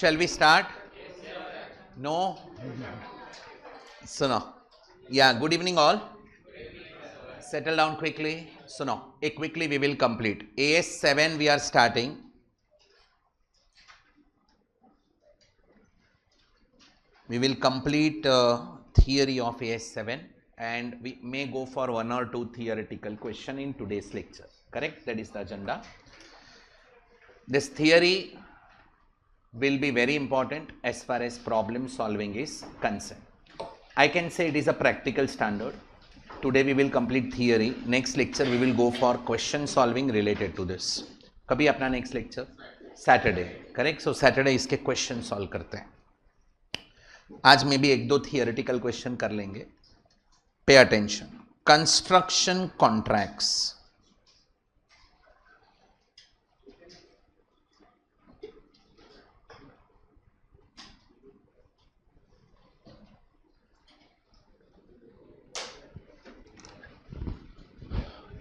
Shall we start? No? Suno. Yeah, good evening all. Settle down quickly. Suno. Quickly we will complete. AS7 we are starting. We will complete theory of AS7 and we may go for 1 or 2 theoretical question in today's lecture. Correct? That is the agenda. This theory will be very important as far as problem solving is concerned. I can say it is a practical standard. Today we will complete theory. Next lecture we will go for question solving related to this. कभी अपना next lecture? Saturday. Correct? So Saturday इसके question solve करते हैं. आज में भी 1-2 theoretical question कर लेंगे. Pay attention. Construction contracts.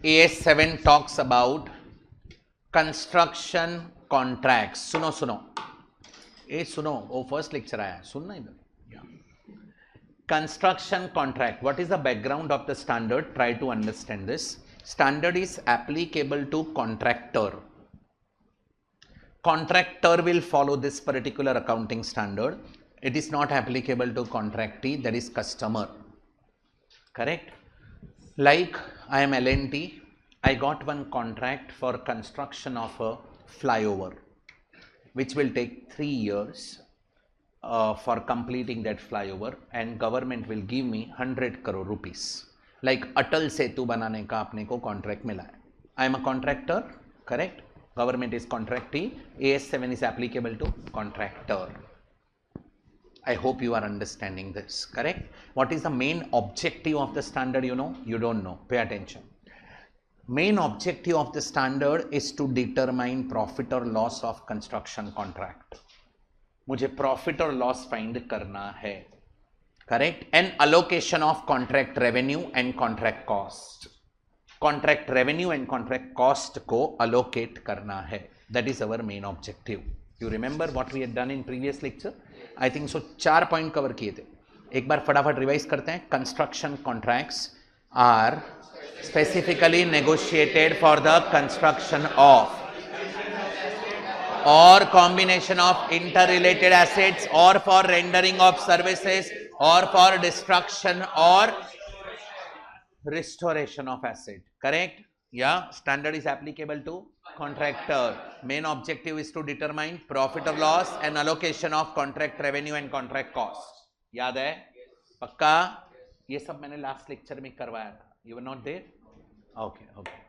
AS7 talks about construction contracts. सुनो सुनो सुनो वो फर्स्ट लेक्चर आया सुनना इधर. Construction contract. What is the background of the standard? Try to understand this. Standard is applicable to contractor. Contractor will follow this particular accounting standard. It is not applicable to contractee, that is customer. Correct? Like I am L&T, I got one contract for construction of a flyover, which will take 3 years for completing that flyover, and government will give me 100 crore rupees. Like Atal Setu बनाने का अपने को contract मिला है. I am a contractor, correct? Government is contractee. AS7 is applicable to contractor. I hope you are understanding this, correct? What is the main objective of the standard? You know? You don't know. Pay attention. Main objective of the standard is to determine profit or loss of construction contract. मुझे profit और loss find करना है, correct? And allocation of contract revenue and contract cost. Contract revenue and contract cost को allocate करना है. That is our main objective. You remember what we had done in previous lecture? I think so 4 point cover किए थे. एक बार फटाफट revise करते हैं. Construction contracts are specifically negotiated for the construction of or combination of interrelated assets or for rendering of services or for destruction or restoration of asset. Correct? Yeah, standard is applicable to contractor. Main objective is to determine profit or loss and allocation of contract revenue and contract cost. याद है? पक्का? ये सब मैंने last lecture में करवाया था. You were not there? Okay, okay.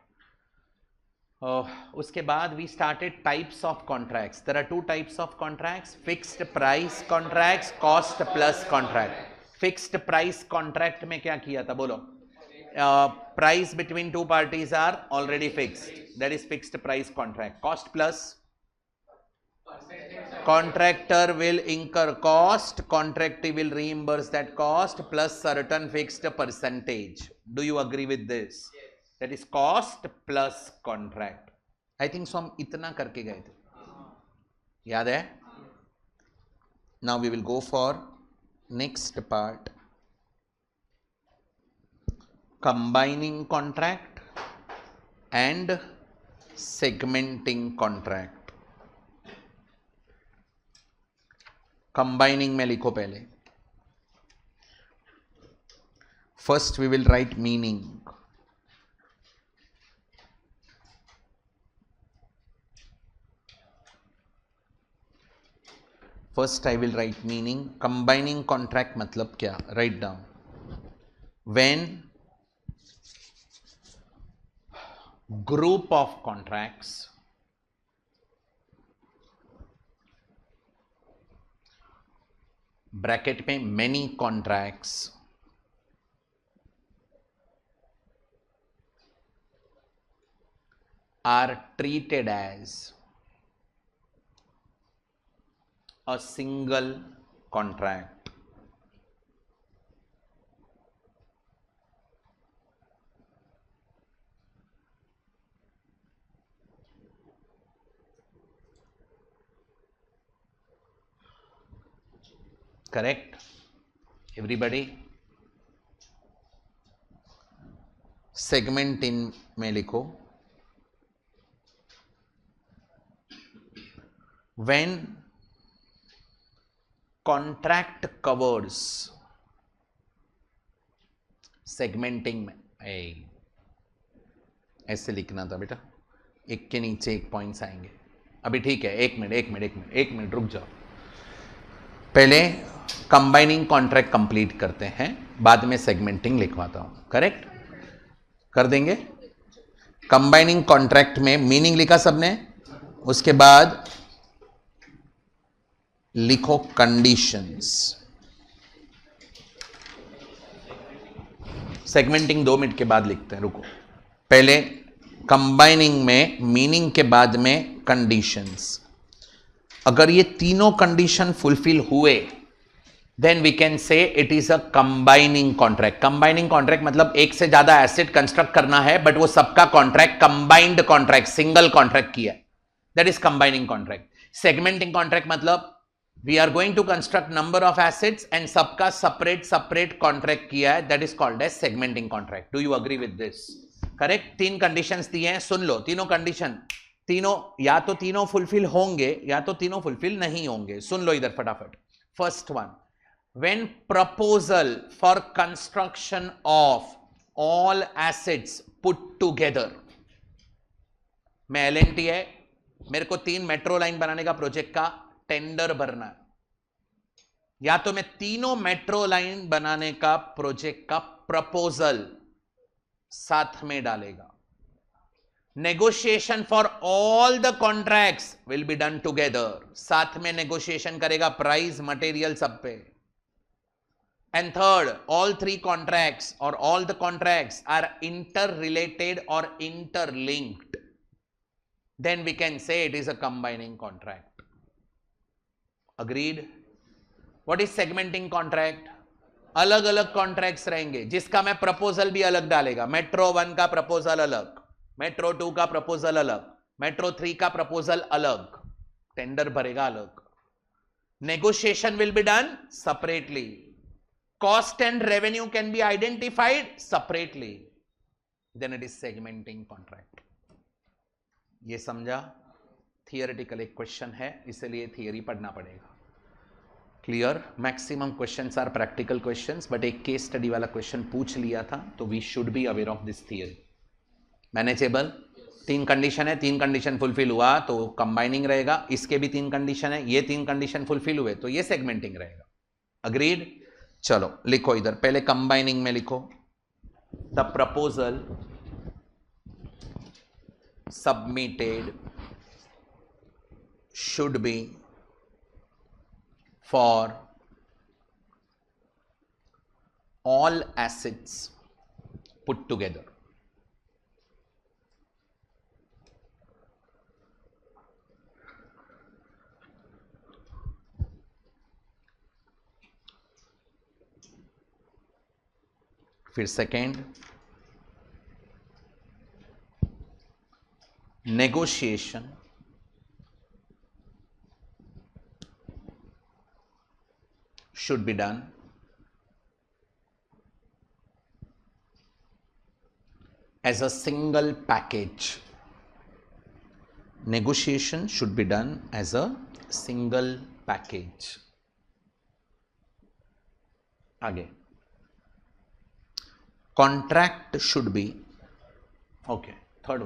उसके बाद we started types of contracts. There are 2 types of contracts: fixed price contracts, cost plus contract. Fixed price contract में क्या किया था बोलो? Price between 2 parties are already fixed. That is fixed price contract. Cost plus contractor will incur cost, contractee will reimburse that cost plus certain fixed percentage. Do you agree with this? That is cost plus contract. I think so हम इतना करके गए थे. याद है? Now we will go for next part. Combining contract and segmenting contract. Combining में लिखो पहले. First we will write meaning. First I will write meaning. Combining contract मतलब क्या? Write down. When group of contracts bracket में many contracts are treated as a single contract. Correct everybody? Segment in में लिखो, when contract covers, segmenting में ऐसे लिखना था बेटा, एक के नीचे एक पॉइंट्स आएंगे अभी, ठीक है? एक मिनट रुक जाओ, पहले कंबाइनिंग कॉन्ट्रैक्ट कंप्लीट करते हैं, बाद में सेगमेंटिंग लिखवाता हूं, करेक्ट? कर देंगे। कंबाइनिंग कॉन्ट्रैक्ट में मीनिंग लिखा सबने, उसके बाद लिखो कंडीशंस। सेगमेंटिंग 2 मिनट के बाद लिखते हैं, रुको। पहले कंबाइनिंग में मीनिंग के बाद में कंडीशंस। अगर ये तीनों कंडीशन फुलफिल हुए then we can say it is a combining contract. Combining contract मतलब एक से ज्यादा एसेट कंस्ट्रक्ट करना है, बट वो सबका contract combined contract, single contract किया, that is combining contract. Segmenting contract मतलब we are going to construct number of assets and सबका सेपरेट कॉन्ट्रैक्ट किया है, that is called as segmenting contract. Do you agree with this? Correct? 3 conditions दिए हैं, सुन लो। तीनों condition, तीनों या तो तीनों फुलफिल होंगे या तो तीनों फुलफिल नहीं होंगे। सुन लो इधर फटाफट। First one, when proposal for construction of all assets put together. मैं एलएनटी है, मेरे को 3 मेट्रो लाइन बनाने का प्रोजेक्ट का टेंडर भरना है, या तो मैं तीनों मेट्रो लाइन बनाने का प्रोजेक्ट का प्रपोजल साथ में डालेगा। Negotiation for all the contracts will be done together, साथ में नेगोशिएशन करेगा, प्राइस मटेरियल सब पे। एंड थर्ड, ऑल 3 कॉन्ट्रैक्ट्स और all the contracts are interrelated और interlinked, then we can say it is a combining contract. Agreed? What is segmenting contract? अलग अलग contracts रहेंगे जिसका मैं प्रपोजल भी अलग डालेगा। मेट्रो 1 का प्रपोजल अलग, मेट्रो 2 का प्रपोजल अलग, मेट्रो 3 का प्रपोजल अलग, टेंडर भरेगा अलग। Negotiation will be done separately, cost and revenue can be identified separately, then it is segmenting contract. ये समझा? थियोरेटिकल एक क्वेश्चन है, इसलिए थियरी पढ़ना पड़ेगा। Clear? Maximum questions are practical questions, but एक केस स्टडी वाला क्वेश्चन पूछ लिया था, तो we should be aware of this theory. Manageable? 3 condition है, 3 कंडीशन फुलफिल हुआ तो कंबाइनिंग रहेगा, इसके भी 3 कंडीशन है, ये 3 कंडीशन फुलफिल हुए तो ये सेगमेंटिंग रहेगा। अग्रीड? चलो लिखो इधर, पहले कंबाइनिंग में लिखो, the proposal submitted should be for all assets put together. फिर second, negotiation should be done as a single package. Negotiation should be done as a single package. आगे, contract should be, okay, third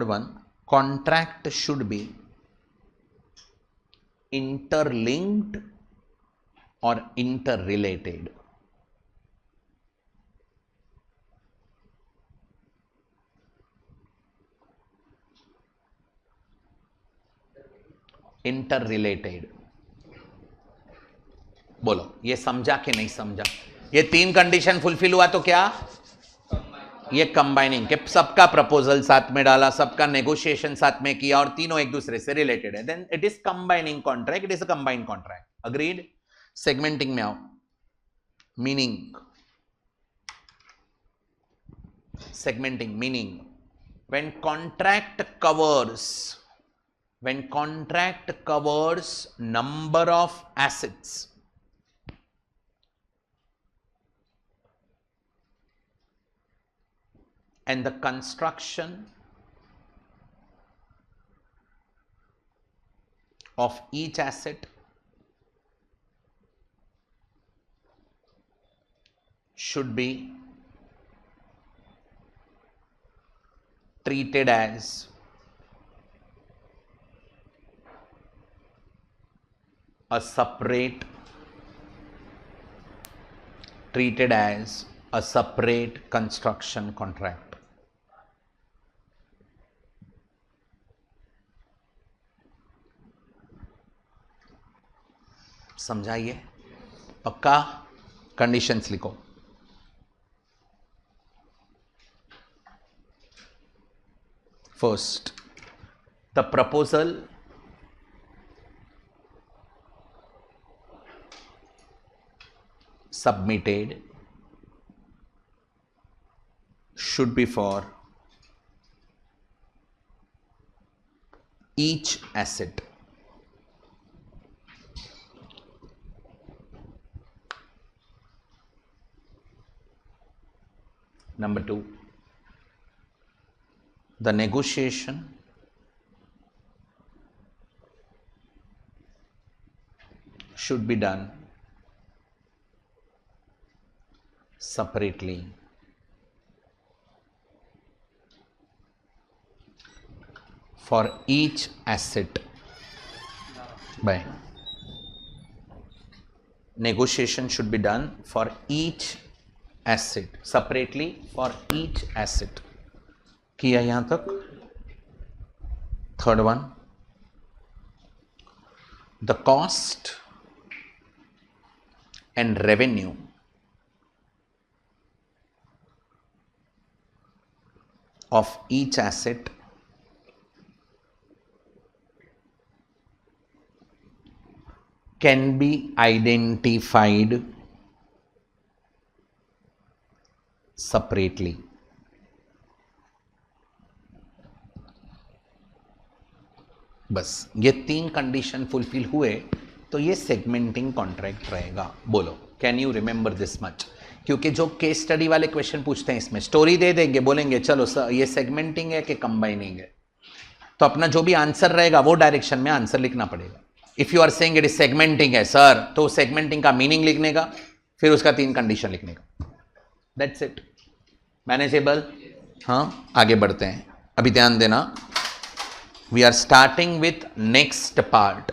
one, contract should be interlinked or interrelated. Interrelated. बोलो ये समझा कि नहीं समझा? ये 3 condition fulfil हुआ तो क्या? ये कंबाइनिंग के सबका प्रपोजल साथ में डाला, सबका नेगोशिएशन साथ में किया और तीनों एक दूसरे से रिलेटेड है, then it is combining contract, it is a combined contract. Agreed? Segmenting में आओ। Meaning, segmenting meaning, when contract covers when contract covers number of assets and the construction of each asset should be treated as a separate construction contract. समझाइए, पक्का? Conditions लिखो. First, the proposal submitted should be for each asset. Number 2, the negotiation should be done separately for each asset by negotiation should be done for each asset separately for each asset. किया यहां तक? Third one, the cost and revenue of each asset can be identified separately. बस ये 3 condition fulfil हुए तो ये segmenting contract रहेगा. बोलो, can you remember this much? क्योंकि जो केस स्टडी वाले क्वेश्चन पूछते हैं इसमें स्टोरी दे देंगे, बोलेंगे चलो सर ये सेगमेंटिंग है कि कंबाइनिंग है, तो अपना जो भी आंसर रहेगा वो डायरेक्शन में आंसर लिखना पड़ेगा. If you are saying it is segmenting है सर, तो सेगमेंटिंग का मीनिंग लिखने का, फिर उसका 3 कंडीशन लिखने का. That's it. मैनेजेबल? हाँ, आगे बढ़ते हैं. अभी ध्यान देना, we are starting with next part.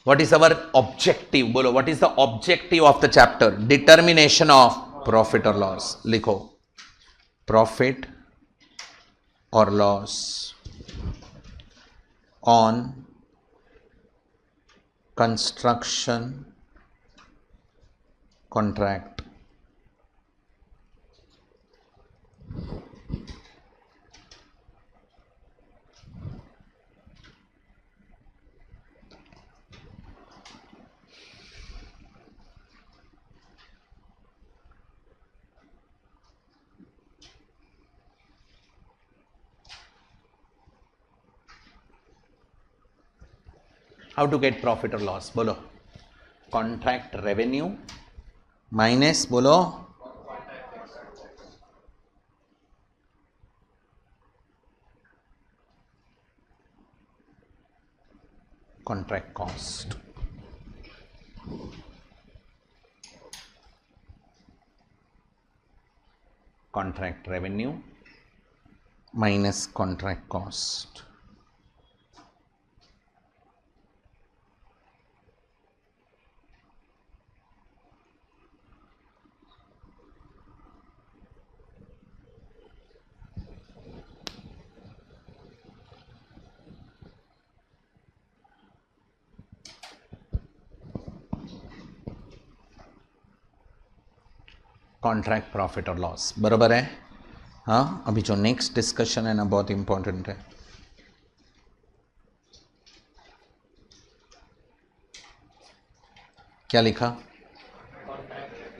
What is our objective? बोलो, what is the objective of the chapter? Determination of profit or loss. लिखो, profit or loss on construction contract. How to get profit or loss? बोलो, contract revenue minus बोलो contract cost. Contract revenue minus contract cost. Contract profit और loss. बराबर है? हाँ, अभी जो next discussion है ना बहुत इंपॉर्टेंट है. क्या लिखा?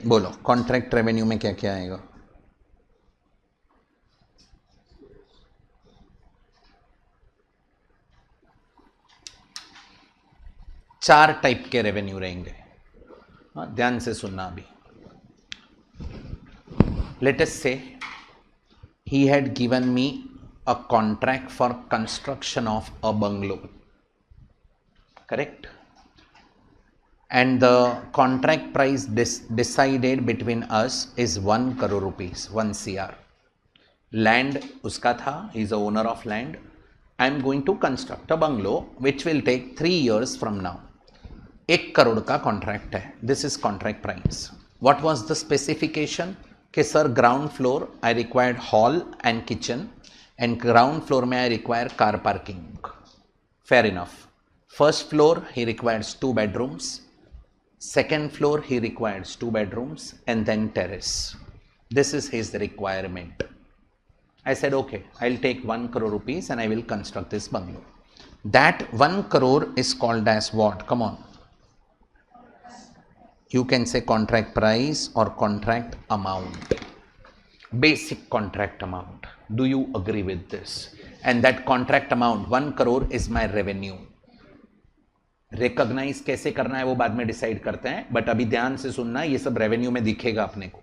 बोलो, कॉन्ट्रैक्ट रेवेन्यू में क्या क्या आएगा? 4 टाइप के रेवेन्यू रहेंगे। ध्यान से सुनना अभी। लेट अस से he had given me a contract for construction of a bungalow, correct, and the contract price decided between us is 1 crore rupees, 1 cr. Land uska tha, he is the owner of land. I am going to construct a bungalow which will take 3 years from now. 1 crore का contract है. This is contract price. What was the specification कि sir ground floor I required hall and kitchen and ground floor में I require car parking. Fair enough. First floor he requires 2 bedrooms. Second floor he requires 2 bedrooms and then terrace. This is his requirement. I said okay, I'll take 1 crore rupees and I will construct this bungalow. That 1 crore is called as what? Come on. You can say contract price or contract amount. Basic contract amount. Do you agree with this? And that contract amount 1 crore is my revenue. Recognize कैसे करना है वो बाद में decide करते हैं, but अभी ध्यान से सुनना, ये सब रेवेन्यू में दिखेगा अपने को.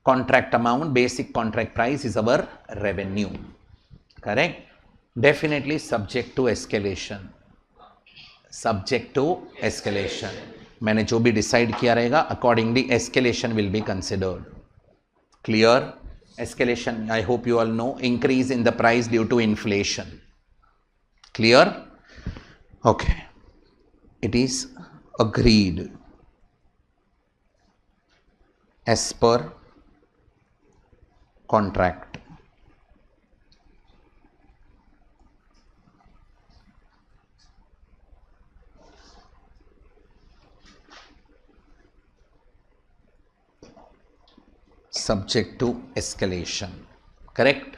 Contract amount, basic contract price is our revenue. Correct. Definitely subject to escalation. Subject to escalation. मैंने जो भी डिसाइड किया रहेगा accordingly escalation will be considered. Clear. Escalation I hope you all know, increase in the price due to inflation. Clear. Okay. It is agreed as per contract. Subject to escalation. Correct.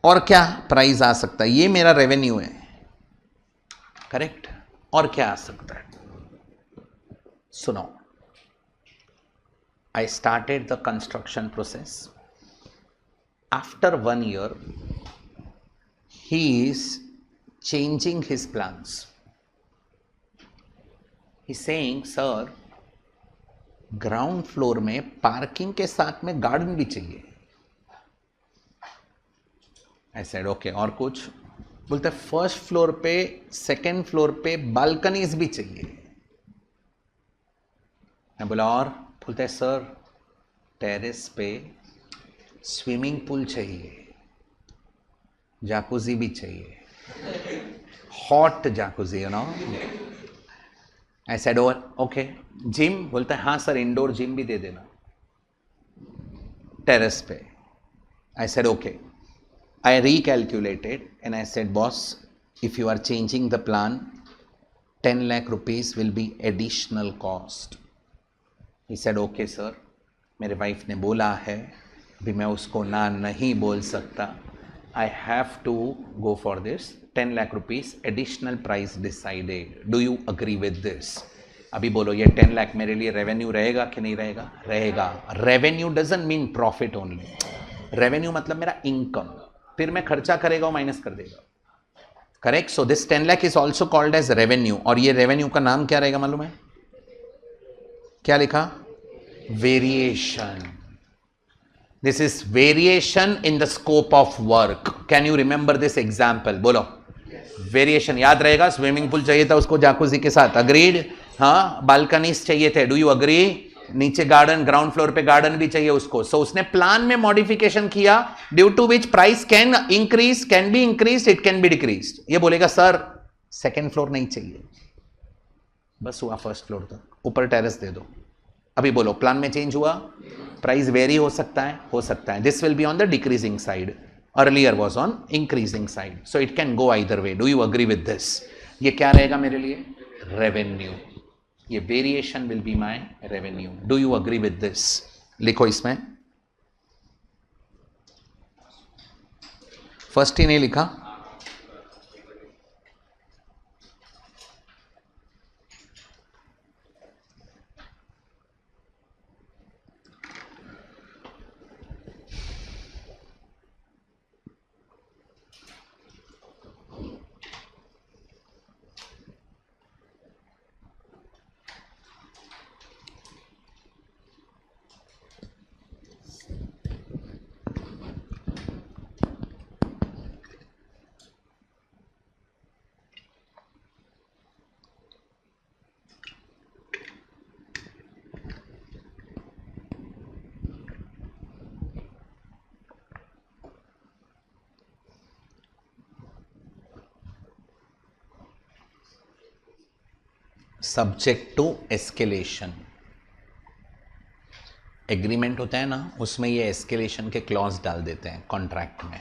और क्या price आ सकता है? ये मेरा revenue है. Correct. और क्या आ सकता है? सुनो. I started the construction process. After 1 year, he is changing his plans. He's saying, sir, ground floor में पार्किंग के साथ में गार्डन भी चाहिए. I said, okay, और कुछ? बोलते फर्स्ट फ्लोर पे, सेकेंड फ्लोर पे बालकनीज भी चाहिए. मैं बोला और? बोलते सर टेरेस पे स्विमिंग पूल चाहिए, जाकुजी भी चाहिए, hot jacuzzi, you know. I said okay. Gym? बोलते हैं हाँ सर, इंडोर जिम भी दे देना टेरेस पे. आई said okay. I recalculated and I said, boss, if you are changing the plan, 10 lakh rupees will be additional cost. He said, okay sir. मेरे wife ने बोला है, अभी मैं उसको ना नहीं बोल सकता. I have to go for this. 10 lakh rupees additional price decided. Do you agree with this? अभी बोलो ये 10 लाख मेरे लिए रेवेन्यू रहेगा कि नहीं रहेगा? रहेगा. Revenue doesn't mean profit only. Revenue मतलब मेरा इनकम. फिर मैं खर्चा करेगा वो माइनस कर देगा. Correct. So this 10 lakh is also called as revenue. और ये रेवेन्यू का नाम क्या रहेगा मालूम है? क्या लिखा? Variation. This is variation in the scope of work. Can you remember this example? बोलो. वेरिएशन याद रहेगा. स्विमिंग पूल चाहिए था उसको जाकुजी के साथ. अग्रीड. हाँ. बालकनीज चाहिए थे. Do you agree? नीचे गार्डन, ग्राउंड फ्लोर पे गार्डन भी चाहिए उसको. सो उसने प्लान में मॉडिफिकेशन किया, due to which price can increase, can be increase, it can be decrease. ये बोलेगा सर सेकंड फ्लोर नहीं चाहिए, बस हुआ फर्स्ट फ्लोर तक, ऊपर टेरेस दे दो. अभी बोलो प्लान में चेंज हुआ, प्राइस वेरी हो सकता है, हो सकता है. This will be on the decreasing side, earlier was on increasing side. So it can go either way. Do you agree with this? ये क्या रहेगा मेरे लिए? रेवेन्यू. ये variation will be my revenue. Do you agree with this? लिखो इसमें. First ही नहीं लिखा. Subject to escalation. एग्रीमेंट होता है ना, उसमें ये एस्केलेशन के क्लॉज डाल देते हैं कॉन्ट्रैक्ट में।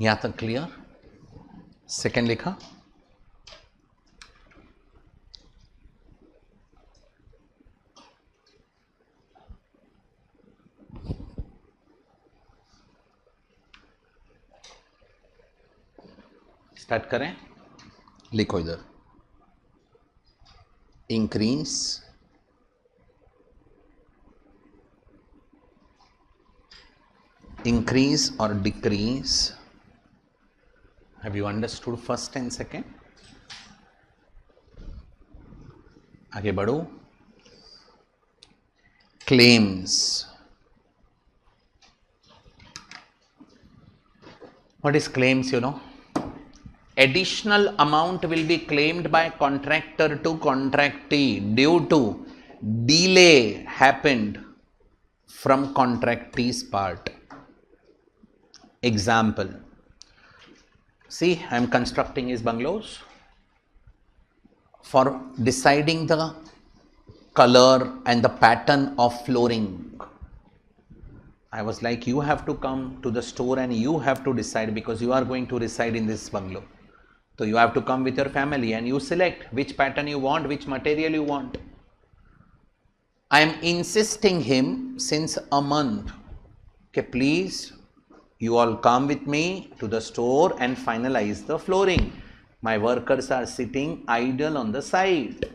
यहां तक क्लियर? सेकेंड लिखा। स्टार्ट करें, लिखो इधर। इंक्रीज, इंक्रीज और decrease. Have you understood first and second? आगे बढ़ो। Claims, what is claims? You know, additional amount will be claimed by contractor to contractee due to delay happened from contractee's part. Example, see, I am constructing his bungalows. For deciding the color and the pattern of flooring, I was like, you have to come to the store and you have to decide, because you are going to reside in this bungalow. So you have to come with your family and you select which pattern you want, which material you want. I am insisting him since a month, okay, please, you all come with me to the store and finalize the flooring. My workers are sitting idle on the side.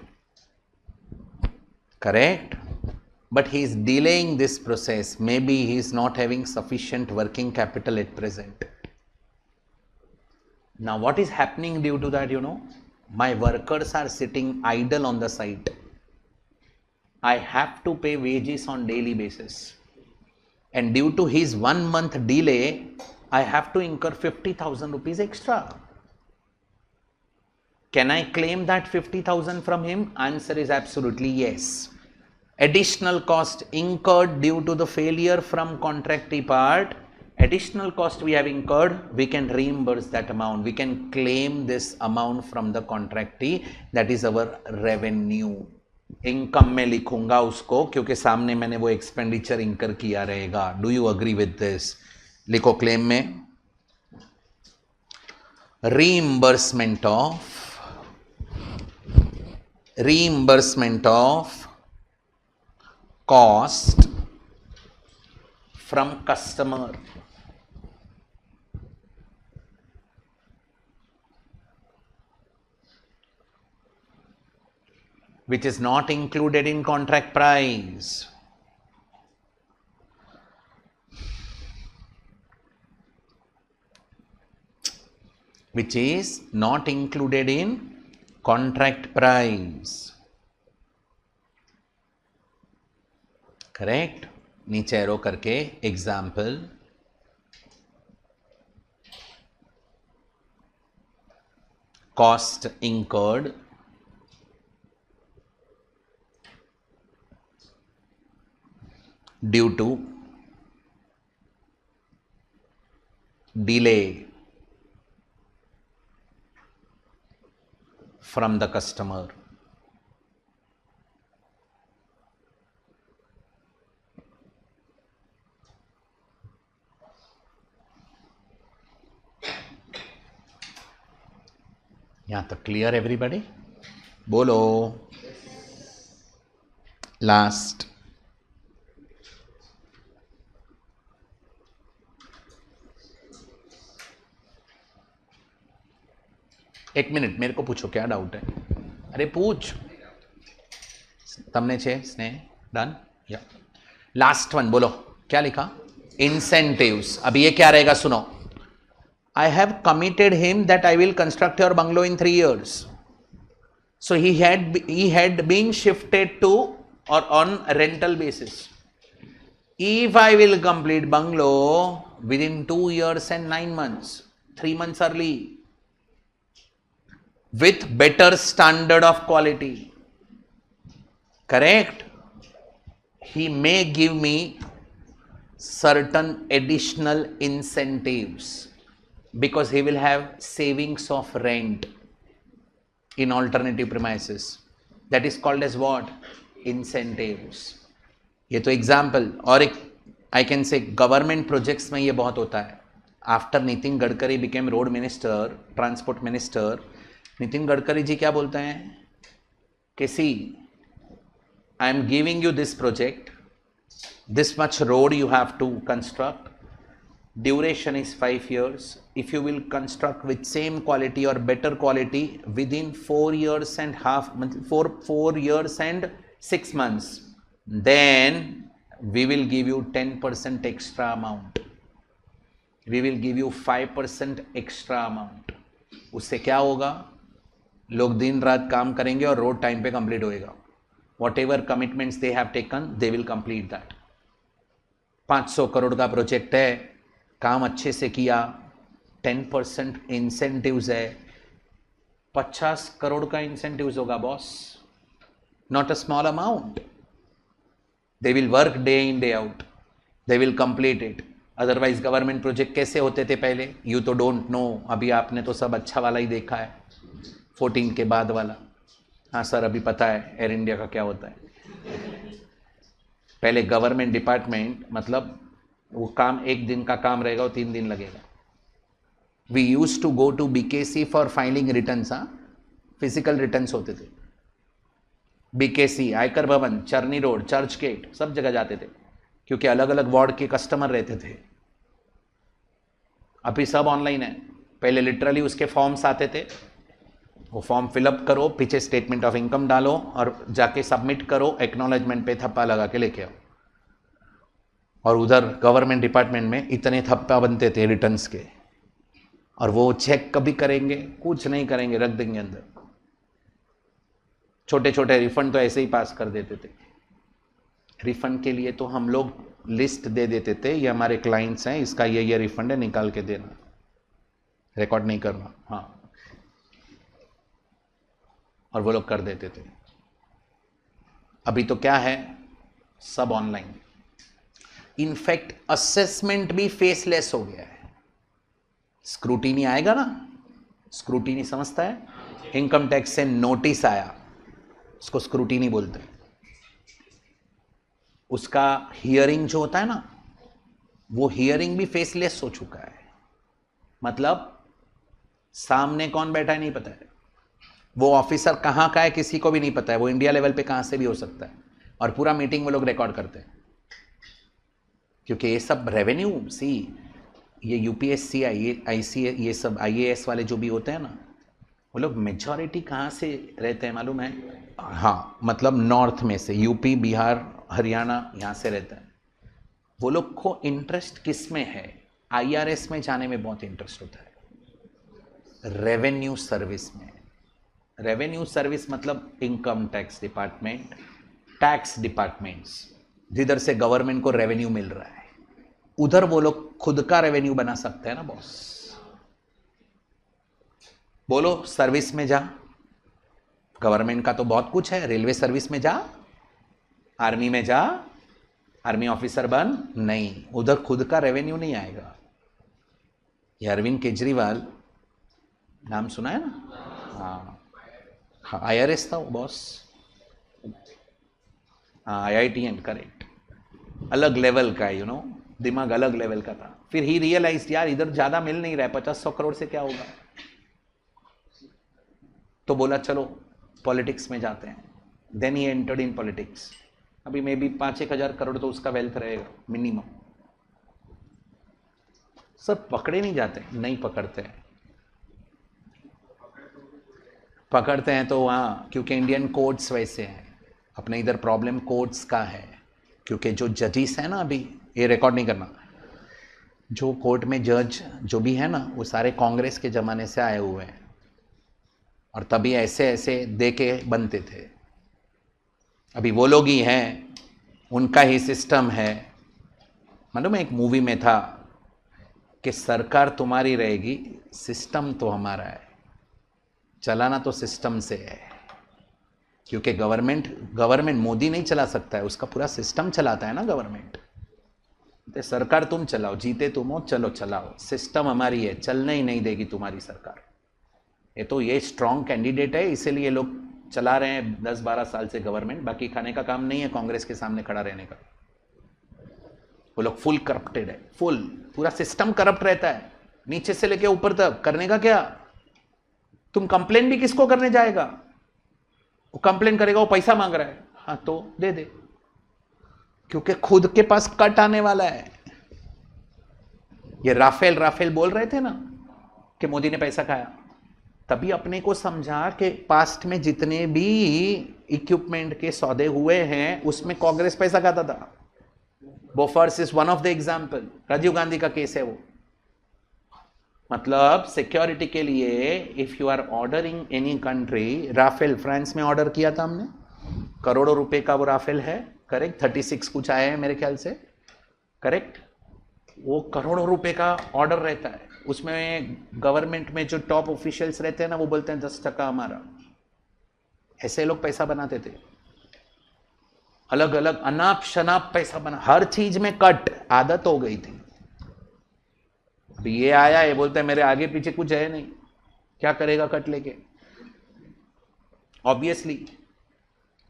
Correct? But he is delaying this process. Maybe he is not having sufficient working capital at present. Now what is happening due to that? You know, my workers are sitting idle on the site. I have to pay wages on daily basis. And due to his 1 month delay, I have to incur 50,000 rupees extra. Can I claim that 50,000 from him? Answer is absolutely yes. Additional cost incurred due to the failure from contractee part, additional cost we have incurred, we can reimburse that amount. We can claim this amount from the contractee. That is our revenue. Income में लिखूंगा उसको, क्योंकि सामने मैंने वो expenditure इंकर किया रहेगा. Do you agree with this? लिखो क्लेम में reimbursement of cost from customer, which is not included in contract price. Which is not included in contract price. Correct? नीचे एरो करके example, cost incurred due to delay from the customer. यहां तक clear everybody? बोलो last. एक minute, मेरे को पूछो क्या डाउट है. अरे पूछ. तमने छे स्नेह डन या लास्ट वन बोलो क्या लिखा? इंसेंटिव्स. अब ये क्या रहेगा सुनो. I have committed him that I will construct your bungalow in 3 years. So he had been shifted to or on rental basis. If I will complete bungalow within 2 years and 9 months, 3 months early, with better standard of quality. Correct? He may give me certain additional incentives because he will have savings of rent in alternative premises. That is called as what? Incentives. ये तो example. और एक I can say government projects में ये बहुत होता है. After Nitin Gadkari became road minister, transport minister, Nitin Gadkari ji क्या बोलते हैं कि see I am giving you this project, this much road you have to construct, duration is 5 years. If you will construct with same quality or better quality within 4 years and 6 months, then we will give you 10% extra amount, we will give you 5% extra amount. उससे क्या होगा? लोग दिन रात काम करेंगे और road time पे कंप्लीट होएगा. Whatever commitments they have taken, they will complete that. 500 crore का प्रोजेक्ट है, काम अच्छे से किया, 10% इंसेंटिव्स है, 50 करोड़ का इंसेंटिव्स होगा boss. Not a small amount. They will work day in day out, they will complete it. Otherwise government project कैसे होते थे पहले? यू तो डोंट नो. अभी आपने तो सब अच्छा वाला ही देखा है, 14 के बाद वाला. हाँ सर, अभी पता है एयर इंडिया का क्या होता है. पहले गवर्नमेंट डिपार्टमेंट मतलब वो काम, एक दिन का काम रहेगा वो 3 दिन लगेगा. We use to go to BKC for filing returns. Physical returns होते थे. बीकेसी, आयकर भवन, चरनी रोड, चर्च गेट, सब जगह जाते थे क्योंकि अलग अलग वार्ड के कस्टमर रहते थे. अभी सब ऑनलाइन है. पहले लिटरली उसके फॉर्म्स आते थे, वो फॉर्म फिलअप करो, पीछे स्टेटमेंट ऑफ इनकम डालो और जाके सबमिट करो, एक्नॉलेजमेंट पे थप्पा लगा के लेके आओ. और उधर गवर्नमेंट डिपार्टमेंट में इतने थप्पा बनते थे रिटर्न्स के, और वो चेक कभी करेंगे? कुछ नहीं करेंगे, रख देंगे अंदर. छोटे छोटे रिफंड तो ऐसे ही पास कर देते थे. रिफंड के लिए तो हम लोग लिस्ट दे देते थे, ये हमारे क्लाइंट्स हैं, इसका ये रिफंड है, निकाल के देना, रिकॉर्ड नहीं करना. हाँ, और वो लोग कर देते थे. अभी तो क्या है, सब ऑनलाइन. इनफैक्ट असेसमेंट भी फेसलेस हो गया है. स्क्रूटीनी आएगा ना, स्क्रूटीनी समझता है? इनकम टैक्स से नोटिस आया, उसको स्क्रूटीनी बोलते हैं. उसका हियरिंग जो होता है ना, वो हियरिंग भी फेसलेस हो चुका है. मतलब सामने कौन बैठा है नहीं पता है, वो ऑफिसर कहाँ का है किसी को भी नहीं पता है, वो इंडिया लेवल पे कहाँ से भी हो सकता है, और पूरा मीटिंग वो लोग रिकॉर्ड करते हैं. क्योंकि ये सब रेवेन्यू, सी ये यूपीएससी, ये सब आईएएस वाले जो भी होते हैं ना, वो लोग मेजॉरिटी कहाँ से रहते हैं मालूम है? हाँ, मतलब नॉर्थ में से, यूपी, बिहार, हरियाणा, यहाँ से रहते हैं. वो लोग को इंटरेस्ट किस में है? आईआरएस में जाने में बहुत इंटरेस्ट होता है, रेवेन्यू सर्विस में. रेवेन्यू सर्विस मतलब income tax department, tax departments, जिधर से गवर्नमेंट को रेवेन्यू मिल रहा है, उधर वो लोग खुद का रेवेन्यू बना सकते हैं ना बॉस. बोलो, सर्विस में जा, गवर्नमेंट का तो बहुत कुछ है. रेलवे सर्विस में जा, आर्मी में जा, आर्मी ऑफिसर बन, नहीं, उधर खुद का रेवेन्यू नहीं आएगा. ये अरविंद केजरीवाल, नाम सुना है ना? हाँ, आईआरएस था वो बॉस. हाँ, आईआईटीएन, करेक्ट. अलग लेवल का, यू नो, दिमाग अलग लेवल का था. फिर ही रियलाइज, यार इधर ज्यादा मिल नहीं रहा है, 50-100 करोड़ से क्या होगा, तो बोला चलो पॉलिटिक्स में जाते हैं. Then he entered in politics. अभी मे बी 5-1 हजार करोड़ तो उसका वेल्थ रहेगा मिनिमम. सब पकड़े नहीं जाते, नहीं पकड़ते हैं. पकड़ते हैं तो वहाँ, क्योंकि इंडियन कोर्ट्स वैसे हैं. अपने इधर प्रॉब्लम कोर्ट्स का है, क्योंकि जो जजेस है ना, अभी ये रिकॉर्ड नहीं करना, जो कोर्ट में जज जो भी है ना, वो सारे कांग्रेस के ज़माने से आए हुए हैं, और तभी ऐसे ऐसे दे के बनते थे. अभी वो लोग ही हैं, उनका ही सिस्टम है. मालूम है, एक मूवी में था कि सरकार तुम्हारी रहेगी, सिस्टम तो हमारा है. चलाना तो सिस्टम से है, क्योंकि गवर्नमेंट मोदी नहीं चला सकता है, उसका पूरा सिस्टम चलाता है ना गवर्नमेंट। तो सरकार तुम चलाओ, जीते तुम हो, चलो चलाओ, सिस्टम हमारी है, चलने ही नहीं देगी तुम्हारी सरकार। ये स्ट्रांग कैंडिडेट है, इसीलिए लोग चला रहे हैं 10-12 साल से गवर्नमेंट। बाकी खाने का काम नहीं है कांग्रेस के सामने खड़ा रहने का। वो लोग फुल करप्टेड है, फुल, पूरा सिस्टम करप्ट रहता है नीचे से लेके ऊपर तक। करने का क्या? तुम कंप्लेन भी किसको करने जाएगा? वो कंप्लेन करेगा, वो पैसा मांग रहा है, हाँ तो दे दे, क्योंकि खुद के पास कट आने वाला है। ये राफेल बोल रहे थे ना कि मोदी ने पैसा खाया, तभी अपने को समझा कि पास्ट में जितने भी इक्विपमेंट के सौदे हुए हैं उसमें कांग्रेस पैसा खाता था। Bofors is one of the example, Rajiv Gandhi का केस है वो। मतलब सिक्योरिटी के लिए if you are ordering any country, Rafale France में ऑर्डर किया था हमने, करोड़ों रुपए का वो राफेल है, करेक्ट, 36 कुछ आए हैं मेरे ख्याल से, करेक्ट। वो करोड़ों रुपए का ऑर्डर रहता है, उसमें गवर्नमेंट में जो टॉप ऑफिशियल्स रहते हैं ना, वो बोलते हैं 10% हमारा। ऐसे लोग पैसा बनाते थे, अलग अलग अनाप शनाप पैसा बना, हर चीज में कट, आदत हो गई थी। अभी ये आया, ये बोलते हैं मेरे आगे पीछे कुछ है नहीं, क्या करेगा कट लेके? ऑब्वियसली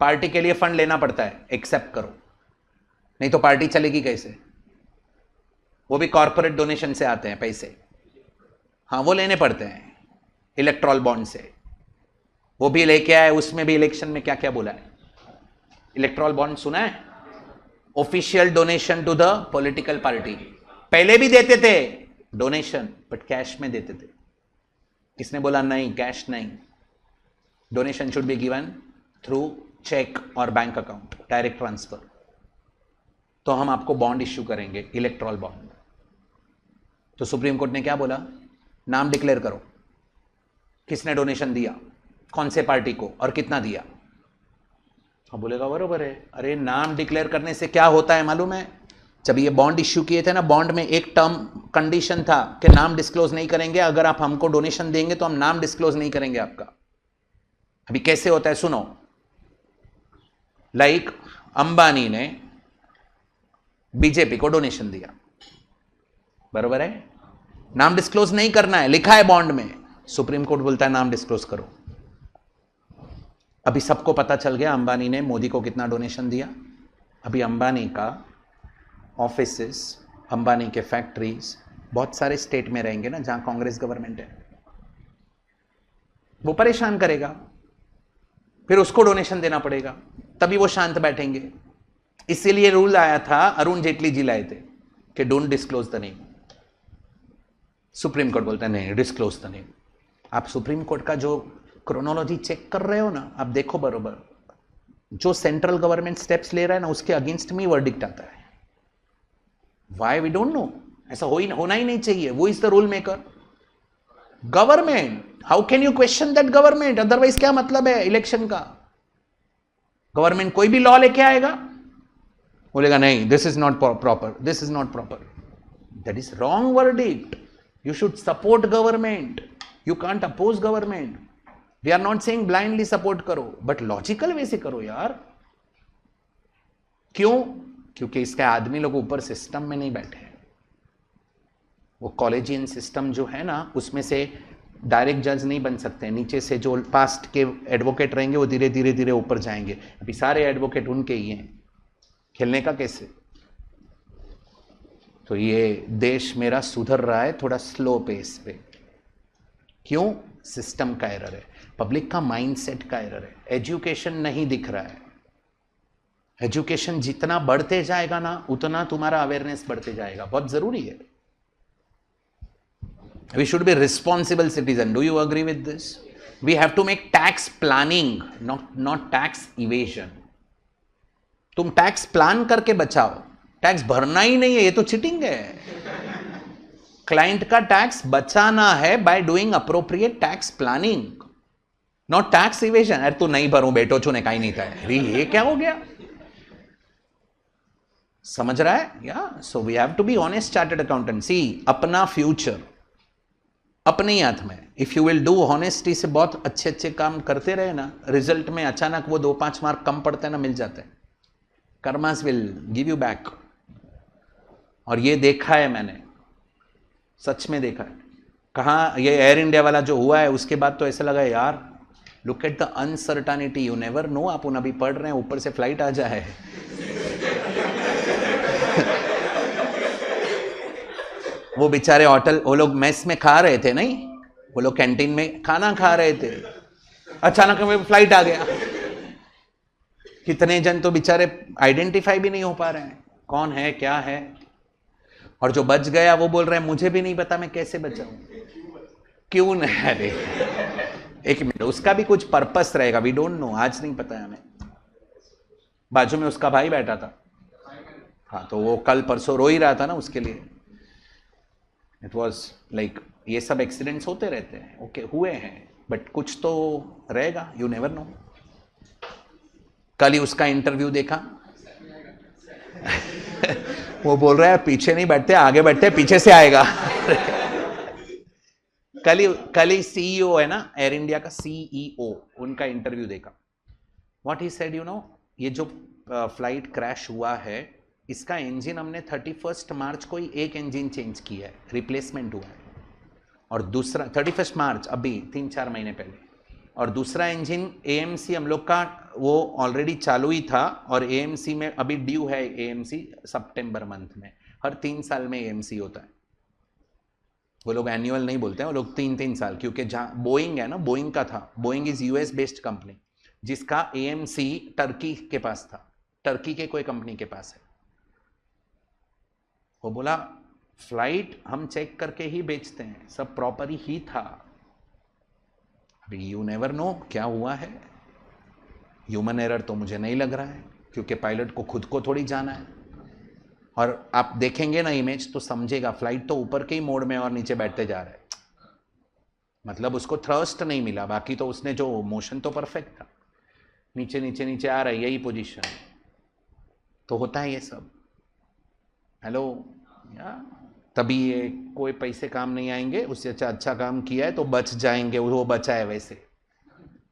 पार्टी के लिए फंड लेना पड़ता है, एक्सेप्ट करो, नहीं तो पार्टी चलेगी कैसे? वो भी कॉर्पोरेट डोनेशन से आते हैं पैसे, हाँ वो लेने पड़ते हैं इलेक्ट्रॉल बॉन्ड से। वो भी लेके आए, उसमें भी इलेक्शन में क्या क्या बोला है, इलेक्ट्रॉल बॉन्ड सुना है? Official donation to the political party. पहले भी देते थे डोनेशन, बट कैश में देते थे। किसने बोला नहीं, कैश नहीं, donation should be given through cheque और बैंक अकाउंट, डायरेक्ट ट्रांसफर। तो हम आपको बॉन्ड इश्यू करेंगे, इलेक्ट्रॉल बॉन्ड। तो सुप्रीम कोर्ट ने क्या बोला? नाम डिक्लेयर करो, किसने डोनेशन दिया, कौन से पार्टी को और कितना दिया। अब बोलेगा बरोबर है। अरे नाम डिक्लेयर करने से क्या होता है मालूम है? जब ये बॉन्ड इश्यू किए थे ना, बॉन्ड में एक टर्म कंडीशन था कि नाम डिस्क्लोज नहीं करेंगे, अगर आप हमको डोनेशन देंगे तो हम नाम डिस्क्लोज नहीं करेंगे आपका। अभी कैसे होता है सुनो, लाइक अंबानी ने बीजेपी को डोनेशन दिया, बरोबर है, नाम डिस्क्लोज नहीं करना है, लिखा है बॉन्ड में, सुप्रीम कोर्ट बोलता है नाम डिस्क्लोज करो। अभी सबको पता चल गया अंबानी ने मोदी को कितना डोनेशन दिया। अभी अंबानी का ऑफिसेस, अंबानी के फैक्ट्रीज बहुत सारे स्टेट में रहेंगे ना जहां कांग्रेस गवर्नमेंट है, वो परेशान करेगा, फिर उसको डोनेशन देना पड़ेगा, तभी वो शांत बैठेंगे। इसीलिए रूल आया था, अरुण जेटली जी लाए थे कि don't disclose the name. Supreme court बोलता है नहीं, डिस्क्लोज द नेम। आप सुप्रीम कोर्ट का जो क्रोनोलॉजी चेक कर रहे हो ना, आप देखो बरोबर, जो सेंट्रल गवर्नमेंट स्टेप्स ले रहा है ना, उसके अगेंस्ट में वर्डिक्ट आता है। वाई वी डोंट नो, ऐसा होना ही नहीं चाहिए। वो is the rule maker, government. How can you question that government? Otherwise क्या मतलब है इलेक्शन का? गवर्नमेंट कोई भी लॉ लेके आएगा, बोलेगा नहीं this is not proper, this is not proper, that is wrong verdict. You should support government, you can't oppose government. We are not saying blindly support करो, बट लॉजिकल वे से करो यार। क्यों? क्योंकि इसके आदमी लोग ऊपर सिस्टम में नहीं बैठे हैं। वो कॉलेजियन सिस्टम जो है ना, उसमें से डायरेक्ट जज नहीं बन सकते, नीचे से जो पास्ट के एडवोकेट रहेंगे वो धीरे धीरे धीरे ऊपर जाएंगे। अभी सारे एडवोकेट उनके ही हैं, खेलने का कैसे? तो ये देश मेरा सुधर रहा है थोड़ा स्लो पेस पे। क्यों? सिस्टम का एरर है, पब्लिक का माइंडसेट का एरर है, एजुकेशन नहीं दिख रहा है। एजुकेशन जितना बढ़ते जाएगा ना, उतना तुम्हारा अवेयरनेस बढ़ते जाएगा, बहुत जरूरी है। We should be responsible citizen. Do you agree with this? We have to make tax planning, not tax evasion. तुम टैक्स प्लान करके बचाओ, टैक्स भरना ही नहीं है, ये तो चिटिंग है। क्लाइंट का टैक्स बचाना है by doing appropriate tax planning, not tax evasion. अरे तू नहीं भरूं बेटो, चुने का ही नहीं था। अरे ये क्या हो गया? समझ रहा है? या so we have to be honest chartered accountant. See अपना फ्यूचर, अपने ही हाथ में। If you will do honesty से बहुत अच्छे अच्छे काम करते रहे ना, रिजल्ट में अचानक वो 2-5 मार्क कम पड़ते हैं ना, मिल जाते हैं। Karmas will give you back. और ये देखा है मैंने, सच में देखा है। कहाँ ये एयर इंडिया वाला जो हुआ है उसके बाद तो ऐसा लगा यार, look at the uncertainty, you never know. अपन अभी पढ़ रहे हैं, ऊपर से फ्लाइट आ जाए। वो बेचारे होटल, वो लोग मेस में खा रहे थे, नहीं, वो लोग कैंटीन में खाना खा रहे थे, अचानक में फ्लाइट आ गया। कितने जन तो बेचारे आइडेंटिफाई भी नहीं हो पा रहे हैं, कौन है क्या है। और जो बच गया वो बोल रहे हैं मुझे भी नहीं पता मैं कैसे बचा हूं। क्यों नहीं? अरे एक मिनट, उसका भी कुछ पर्पस रहेगा, वी डोंट नो, आज नहीं पता है हमें। बाजू में उसका भाई बैठा था, हाँ, तो वो कल परसों रो ही रहा था ना उसके लिए। इट वॉज लाइक, ये सब एक्सीडेंट्स होते रहते हैं, ओके हुए हैं, बट कुछ तो रहेगा, यू नेवर नो। कल ही उसका इंटरव्यू देखा। वो बोल रहा है पीछे नहीं बैठते, आगे बैठते, पीछे से आएगा। कल ही सीईओ है ना एयर इंडिया का, सीईओ, उनका इंटरव्यू देखा। What he said, you know, ये जो फ्लाइट क्रैश हुआ है, इसका इंजन हमने 31 मार्च को ही एक इंजन चेंज किया है, रिप्लेसमेंट हुआ है। और दूसरा 31 मार्च, अभी 3-4 महीने पहले। और दूसरा इंजन एएमसी हम लोग का वो ऑलरेडी चालू ही था, और एएमसी में अभी ड्यू है, एएमसी सितंबर मंथ में। हर 3 साल में एएमसी होता है। वो लोग एनुअल नहीं बोलते हैं, वो लोग 3-3 साल, क्योंकि जहाँ बोइंग है ना, बोइंग का था, Boeing is US based company, जिसका एएमसी टर्की के पास था, टर्की के कोई कंपनी के पास है। वो बोला फ्लाइट हम चेक करके ही बेचते हैं, सब प्रॉपर ही था। अभी यू नेवर नो क्या हुआ है, ह्यूमन एरर तो मुझे नहीं लग रहा है, क्योंकि पायलट को खुद को थोड़ी जाना है। और आप देखेंगे ना इमेज तो समझेगा, फ्लाइट तो ऊपर के ही मोड में और नीचे बैठते जा रहे हैं, मतलब उसको थ्रस्ट नहीं मिला, बाकी तो उसने जो मोशन तो परफेक्ट था, नीचे नीचे नीचे आ रहा है, यही पोजीशन तो होता है ये सब। हेलो, तभी ये कोई पैसे काम नहीं आएंगे, उससे अच्छा काम किया है तो बच जाएंगे, वो बचा है वैसे,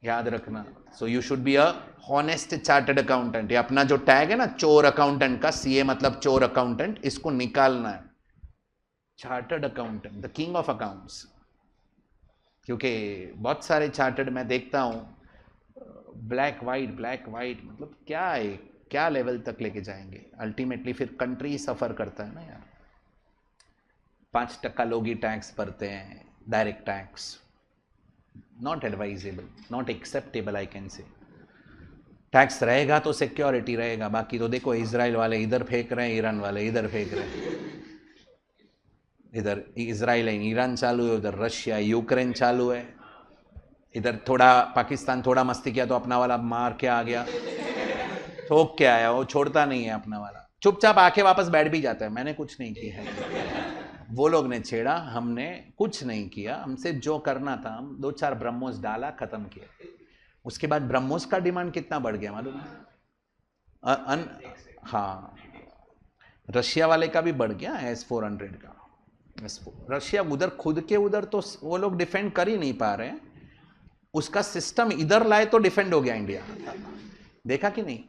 याद रखना। So you should be a honest chartered accountant. ये अपना जो टैग है ना चोर अकाउंटेंट का, सीए मतलब चोर अकाउंटेंट, इसको निकालना है। Chartered accountant, the king of accounts. क्योंकि बहुत सारे चार्टर्ड मैं देखता हूं, ब्लैक वाइट मतलब क्या है, क्या लेवल तक लेके जाएंगे, अल्टीमेटली फिर कंट्री सफर करता है ना यार। 5% लोग ही टैक्स भरते हैं, direct tax, not advisable, not acceptable, I can से। टैक्स रहेगा तो सिक्योरिटी रहेगा, बाकी तो देखो इजराइल वाले इधर फेंक रहे हैं, ईरान वाले इधर फेंक रहे हैं। इधर इजराइल है, ईरान चालू है, उधर रशिया यूक्रेन चालू है, इधर थोड़ा पाकिस्तान थोड़ा मस्ती किया तो अपना वाला मार के आ गया, ठोक के आया, वो छोड़ता नहीं है अपना वाला, चुपचाप आके वापस बैठ भी जाता है, मैंने कुछ नहीं किया है, वो लोग ने छेड़ा, हमने कुछ नहीं किया, हमसे जो करना था हम 2-4 ब्रह्मोस डाला, खत्म किया। उसके बाद ब्रह्मोस का डिमांड कितना बढ़ गया मालूम है? हाँ, रशिया वाले का भी बढ़ गया, S-400 का। रशिया उधर खुद के उधर तो वो लोग डिफेंड कर ही नहीं पा रहे हैं, उसका सिस्टम इधर लाए तो डिफेंड हो गया इंडिया, देखा कि नहीं।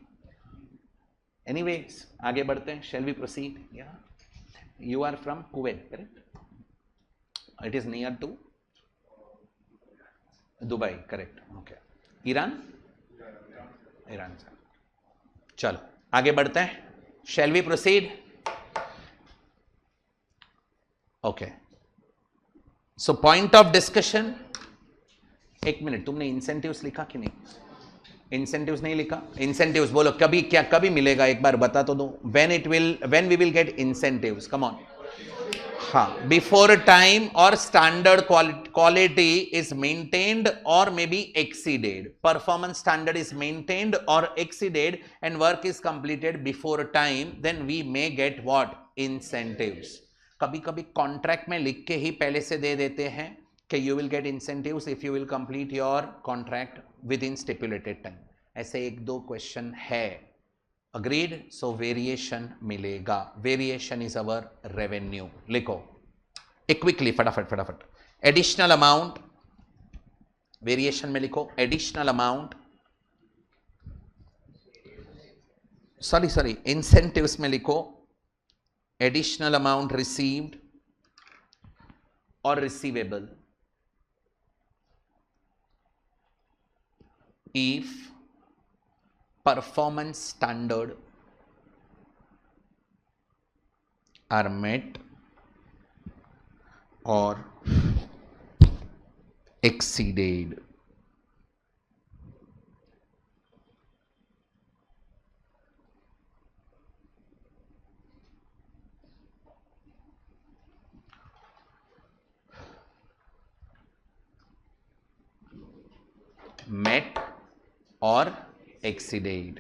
एनीवेज आगे बढ़ते हैं, shall we proceed. You are from Kuwait, correct? It is near to Dubai, correct, okay. Iran, Iran से। चलो आगे बढ़ते हैं, shall we proceed. Okay, so point of discussion. एक मिनट, तुमने इंसेंटिव्स लिखा कि नहीं? इंसेंटिव्स नहीं लिखा? इंसेंटिव्स बोलो, कभी क्या कभी मिलेगा, एक बार बता तो दो। When we will get incentives, come on. हाँ, बिफोर टाइम और स्टैंडर्ड क्वालिटी इज मेंटेन्ड और may be exceeded, performance standard is maintained और exceeded and work is completed before time, then we may get what? Incentives. कभी कभी contract में लिख के ही पहले से दे देते हैं कि you will get incentives if you will complete your contract with in stipulated time. ऐसे 1-2 क्वेश्चन है, अग्रीड, सो वेरिएशन मिलेगा, वेरिएशन इज अवर रेवेन्यू। लिखो क्विकली, फटाफट, एडिशनल अमाउंट, वेरिएशन में लिखो एडिशनल अमाउंट, सॉरी इंसेंटिव्स में लिखो एडिशनल अमाउंट रिसीव्ड और receivable if performance standard are met or exceeded. Met or exceeded.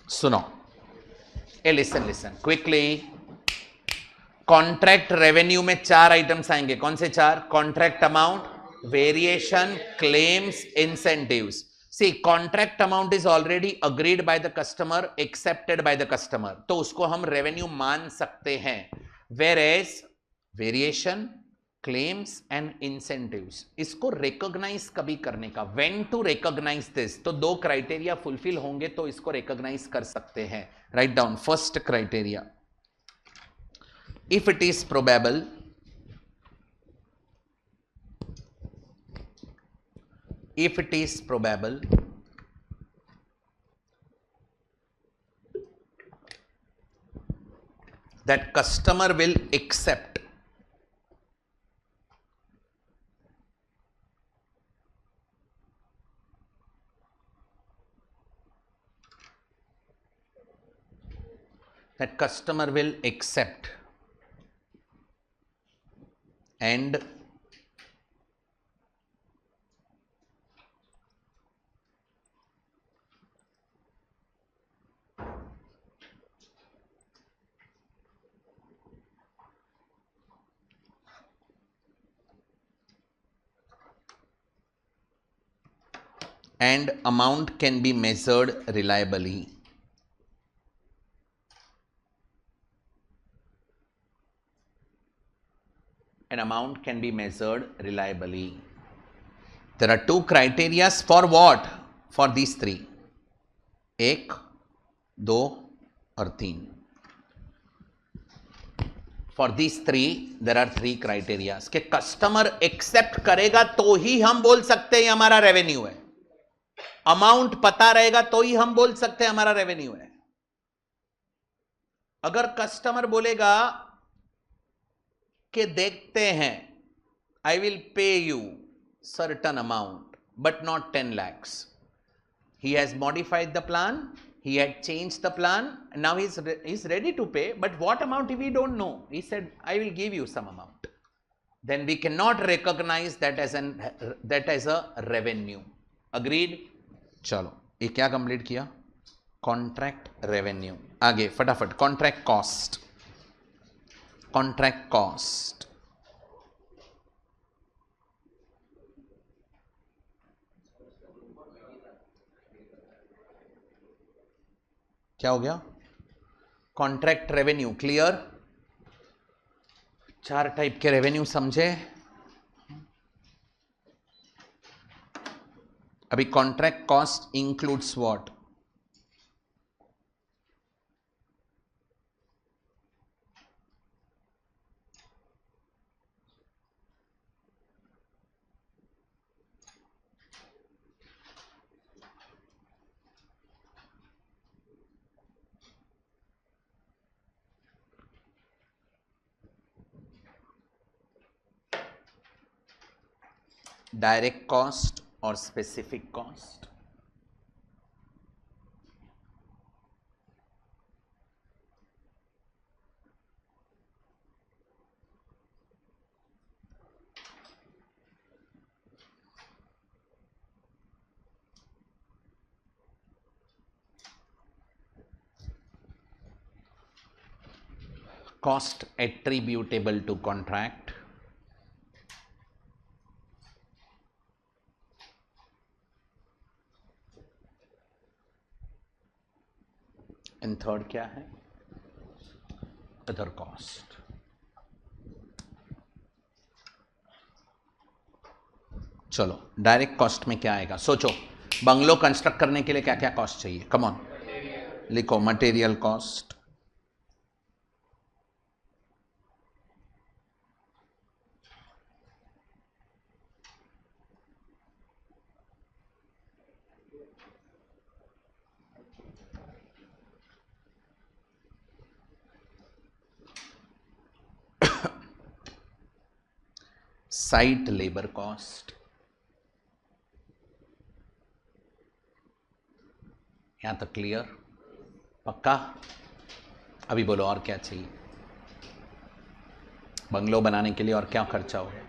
सुनो, a listen quickly. Contract revenue में 4 items आएंगे। कौन से 4? Contract amount, variation, claims, incentives. See, contract amount is already agreed by the customer, accepted by the customer, तो उसको हम revenue मान सकते हैं। Whereas variation, claims and incentives, इसको रिकॉग्नाइज कभी करने का, व्हेन टू रिकॉग्नाइज दिस, तो 2 क्राइटेरिया फुलफिल होंगे तो इसको रिकॉग्नाइज कर सकते हैं। Write down first criteria, if it is probable that customer will accept and amount can be measured reliably. An amount can be measured reliably. There are 2 criteria for what? For these 3. 1, 2 और 3. For these 3 there are 3 criteria कि customer accept करेगा तो ही हम बोल सकते हैं हमारा revenue है। अमाउंट पता रहेगा तो ही हम बोल सकते हैं हमारा रेवेन्यू है। अगर कस्टमर बोलेगा कि देखते हैं, I will pay you certain amount but not 10 lakhs, he has modified the plan, he had changed the plan, now he's ready to pay, but what amount we don't know, he said I will give you some amount, then we cannot recognize that as a revenue. Agreed? चलो, ये क्या complete किया? Contract revenue. आगे फटाफट, contract cost. Contract cost क्या हो गया? Contract revenue clear? 4 type के रेवेन्यू समझे? अभी contract cost includes what? Direct cost और specific cost. Cost attributable to contract, and third क्या है? Other cost. चलो डायरेक्ट कॉस्ट में क्या आएगा सोचो। बंगलो कंस्ट्रक्ट करने के लिए क्या क्या कॉस्ट चाहिए? कम ऑन लिखो। Material cost, site labour cost, यहां तक क्लियर? पक्का? अभी बोलो और क्या चाहिए? बंगलो बनाने के लिए और क्या खर्चा होगा?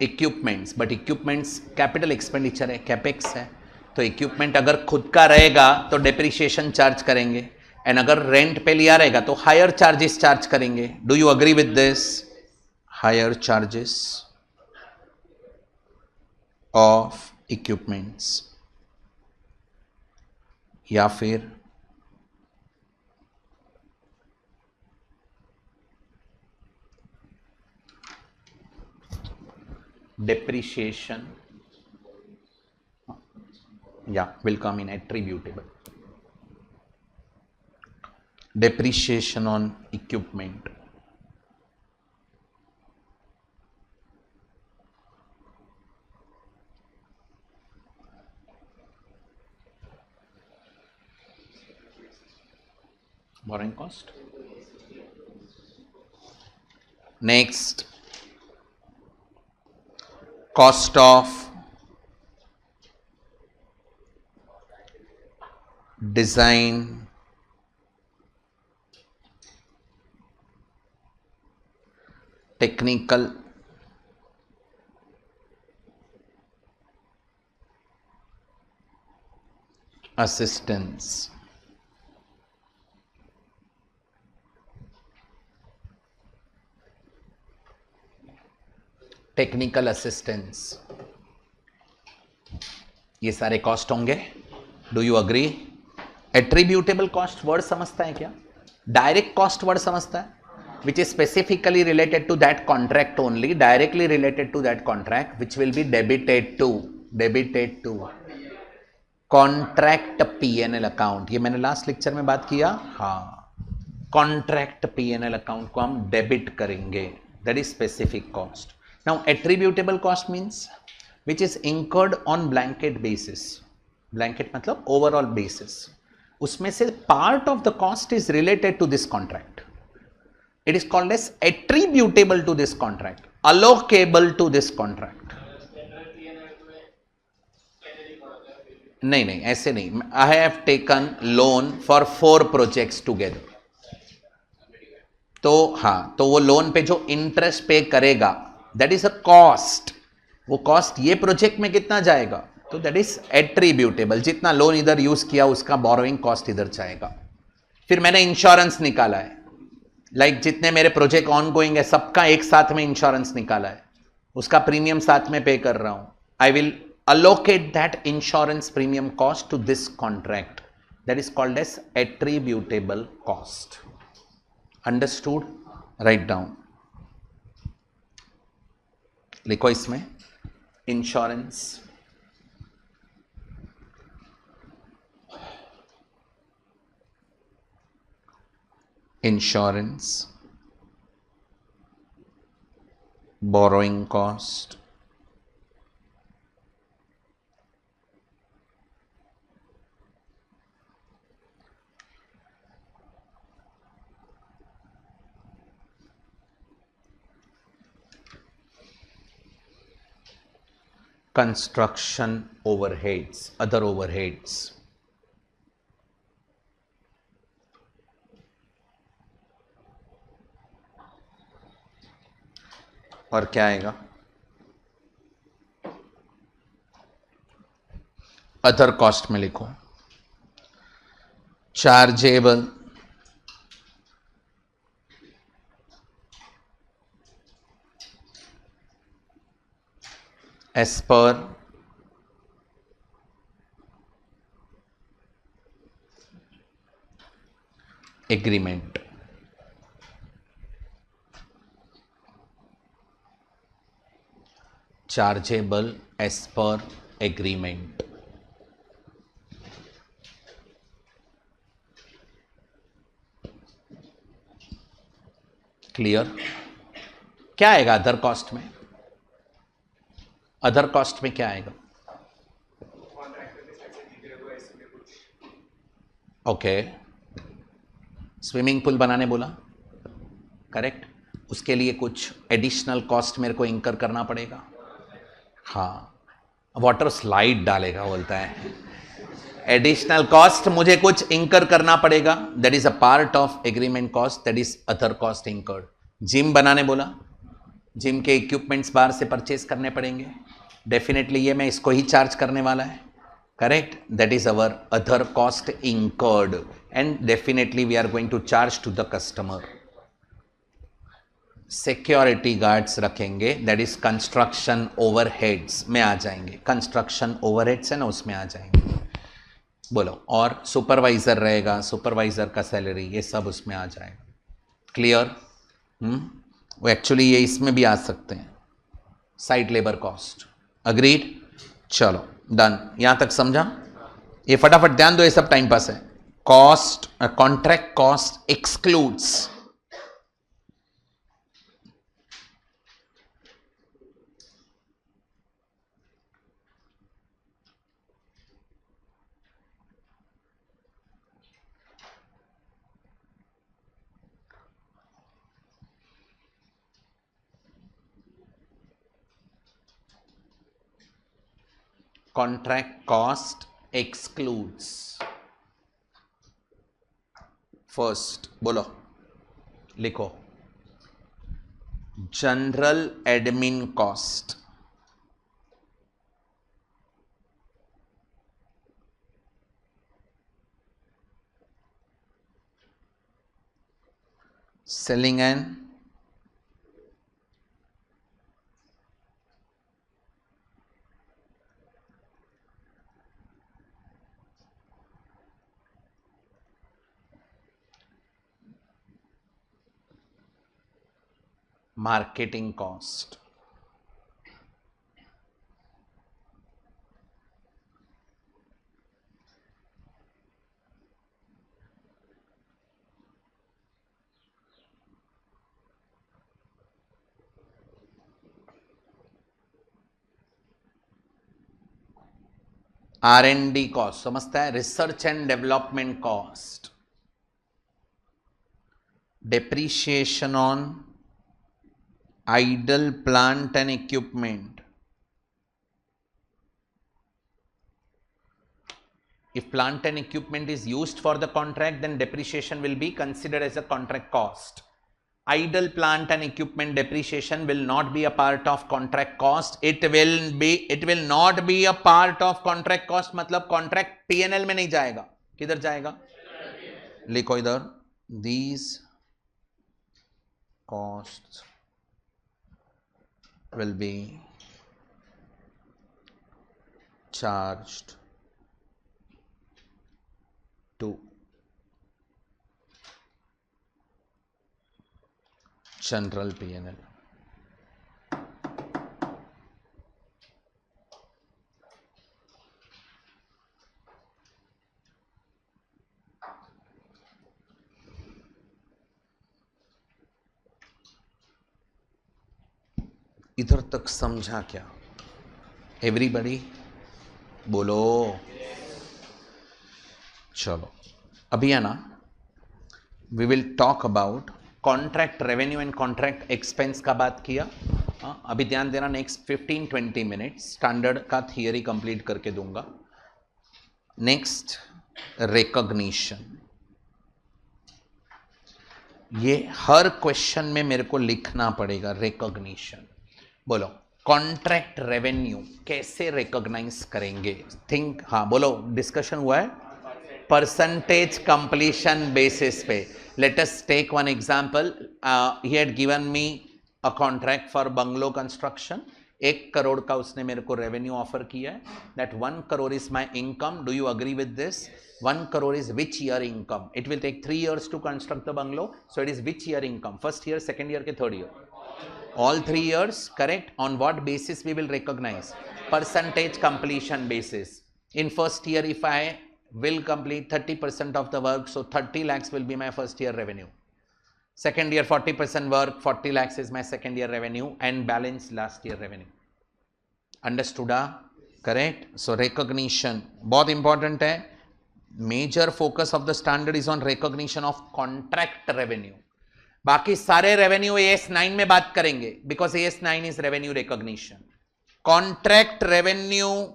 Equipments, but equipments capital expenditure है, कैपेक्स है। तो इक्विपमेंट अगर खुद का रहेगा तो डेप्रिसिएशन चार्ज करेंगे, एंड अगर रेंट पे लिया रहेगा तो हायर चार्जेस चार्ज करेंगे। Do you agree with this? Higher charges of equipments, या फिर depreciation, yeah, will come in attributable. Depreciation on equipment, borrowing cost. Next, cost of design, technical assistance, technical assistance, ये सारे cost होंगे। Do you agree? Attributable cost word समझता है क्या? Direct cost word समझता है, which is specifically related to that contract only, directly related to that contract, which will be debited to contract PNL account. ये मैंने last lecture में बात किया। हाँ, कॉन्ट्रैक्ट पीएनएल अकाउंट को हम डेबिट करेंगे, that is specific cost. Now attributable cost means which is incurred on blanket basis. Blanket मतलब ओवरऑल बेसिस, उसमें से part of the cost is related to this contract, it is called as attributable to this contract, allocable to this contract. नहीं ऐसे नहीं। I have taken loan for 4 projects together, तो हाँ, तो वो लोन पे जो इंटरेस्ट पे करेगा दैट इज अ कॉस्ट। वो कॉस्ट ये प्रोजेक्ट में कितना जाएगा, तो दैट इज एट्रीब्यूटेबल। जितना लोन इधर यूज किया उसका बोरोइंग कॉस्ट इधर जाएगा। फिर मैंने इंश्योरेंस निकाला है, लाइक जितने मेरे प्रोजेक्ट ऑन गोइंग है सबका एक साथ में इंश्योरेंस निकाला है, उसका प्रीमियम साथ में पे कर रहा हूं। I will allocate that insurance premium cost to this contract, that is called as attributable cost. Understood? Write down, लिखो इसमें insurance, insurance, borrowing cost, construction overheads, other overheads, और क्या आएगा? अदर कॉस्ट में लिखो chargeable as per agreement, chargeable as per agreement. Clear? क्या आएगा other cost में? अदर कॉस्ट में क्या आएगा? ओके, स्विमिंग पूल बनाने बोला, करेक्ट, उसके लिए कुछ एडिशनल कॉस्ट मेरे को इंकर करना पड़ेगा। हाँ, वाटर स्लाइड डालेगा बोलता है, एडिशनल कॉस्ट मुझे कुछ इंकर करना पड़ेगा, that is a part of agreement cost, that is other cost incurred. Gym बनाने बोला, जिम के इक्विपमेंट्स बाहर से परचेज करने पड़ेंगे, डेफिनेटली ये मैं इसको ही चार्ज करने वाला है, correct, that is our other cost incurred and definitely we are going to charge to the customer. Security guards रखेंगे, दैट इज कंस्ट्रक्शन ओवरहेड्स में आ जाएंगे, कंस्ट्रक्शन ओवरहेड्स है ना उसमें आ जाएंगे, बोलो, और सुपरवाइजर रहेगा, सुपरवाइजर का सैलरी, ये सब उसमें आ जाएगा। क्लियर? वो एक्चुअली ये इसमें भी आ सकते हैं, साइट लेबर कॉस्ट। अग्रीड? चलो डन, यहां तक समझा? ये फटाफट ध्यान दो, ये सब टाइम पास है। Cost, contract cost excludes contract cost excludes, first बोलो, लिखो, general admin cost, selling and marketing cost. R&D cost समझता है, research and development cost, depreciation on idle plant and equipment. If plant and equipment is used for the contract, then depreciation will be considered as a contract cost. Idle plant and equipment depreciation will not be a part of contract cost. It will not be a part of contract cost. मतलब contract P&L में नहीं जाएगा, किधर जाएगा? लिखो इधर, these costs will be charged to general P&L. इधर तक समझा क्या? एवरीबॉडी बोलो। चलो अभी है ना, we will talk about contract revenue and contract expense का बात किया। अभी ध्यान देना, नेक्स्ट 15-20 मिनट स्टैंडर्ड का थियरी कंप्लीट करके दूंगा। नेक्स्ट रिकॉग्निशन, ये हर क्वेश्चन में मेरे को लिखना पड़ेगा। रिकॉग्निशन बोलो, कॉन्ट्रैक्ट रेवेन्यू कैसे रिकॉग्नाइज करेंगे? थिंक, हाँ बोलो, डिस्कशन हुआ है परसेंटेज कंप्लीशन बेसिस पे। Let us take one example, he had given me a contract for bungalow construction 1 crore का उसने मेरे को रेवेन्यू ऑफर किया है, that 1 crore is my income. Do you agree with this? 1 crore is which year income? It will take 3 years to construct the bungalow. So it is which year income? First year, second year, third year? All 3 years, correct? On what basis we will recognize? Percentage completion basis. In first year, if I will complete 30% of the work, so 30 lakhs will be my first year revenue. Second year 40% work, 40 lakhs is my second year revenue, and balance last year revenue. Understood? Correct? So recognition बहुत important है. Major focus of the standard is on recognition of contract revenue. बाकी सारे revenue AS9 में बात करेंगे, because AS9 is revenue recognition. Contract revenue,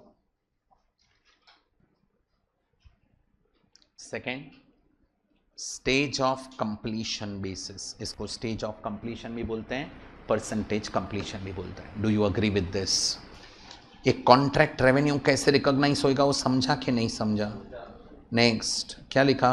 second, stage of completion basis. इसको stage of completion भी बोलते हैं, percentage completion भी बोलते हैं. Do you agree with this? एक contract revenue कैसे recognize होगा, वो समझा कि नहीं समझा? नेक्स्ट क्या लिखा?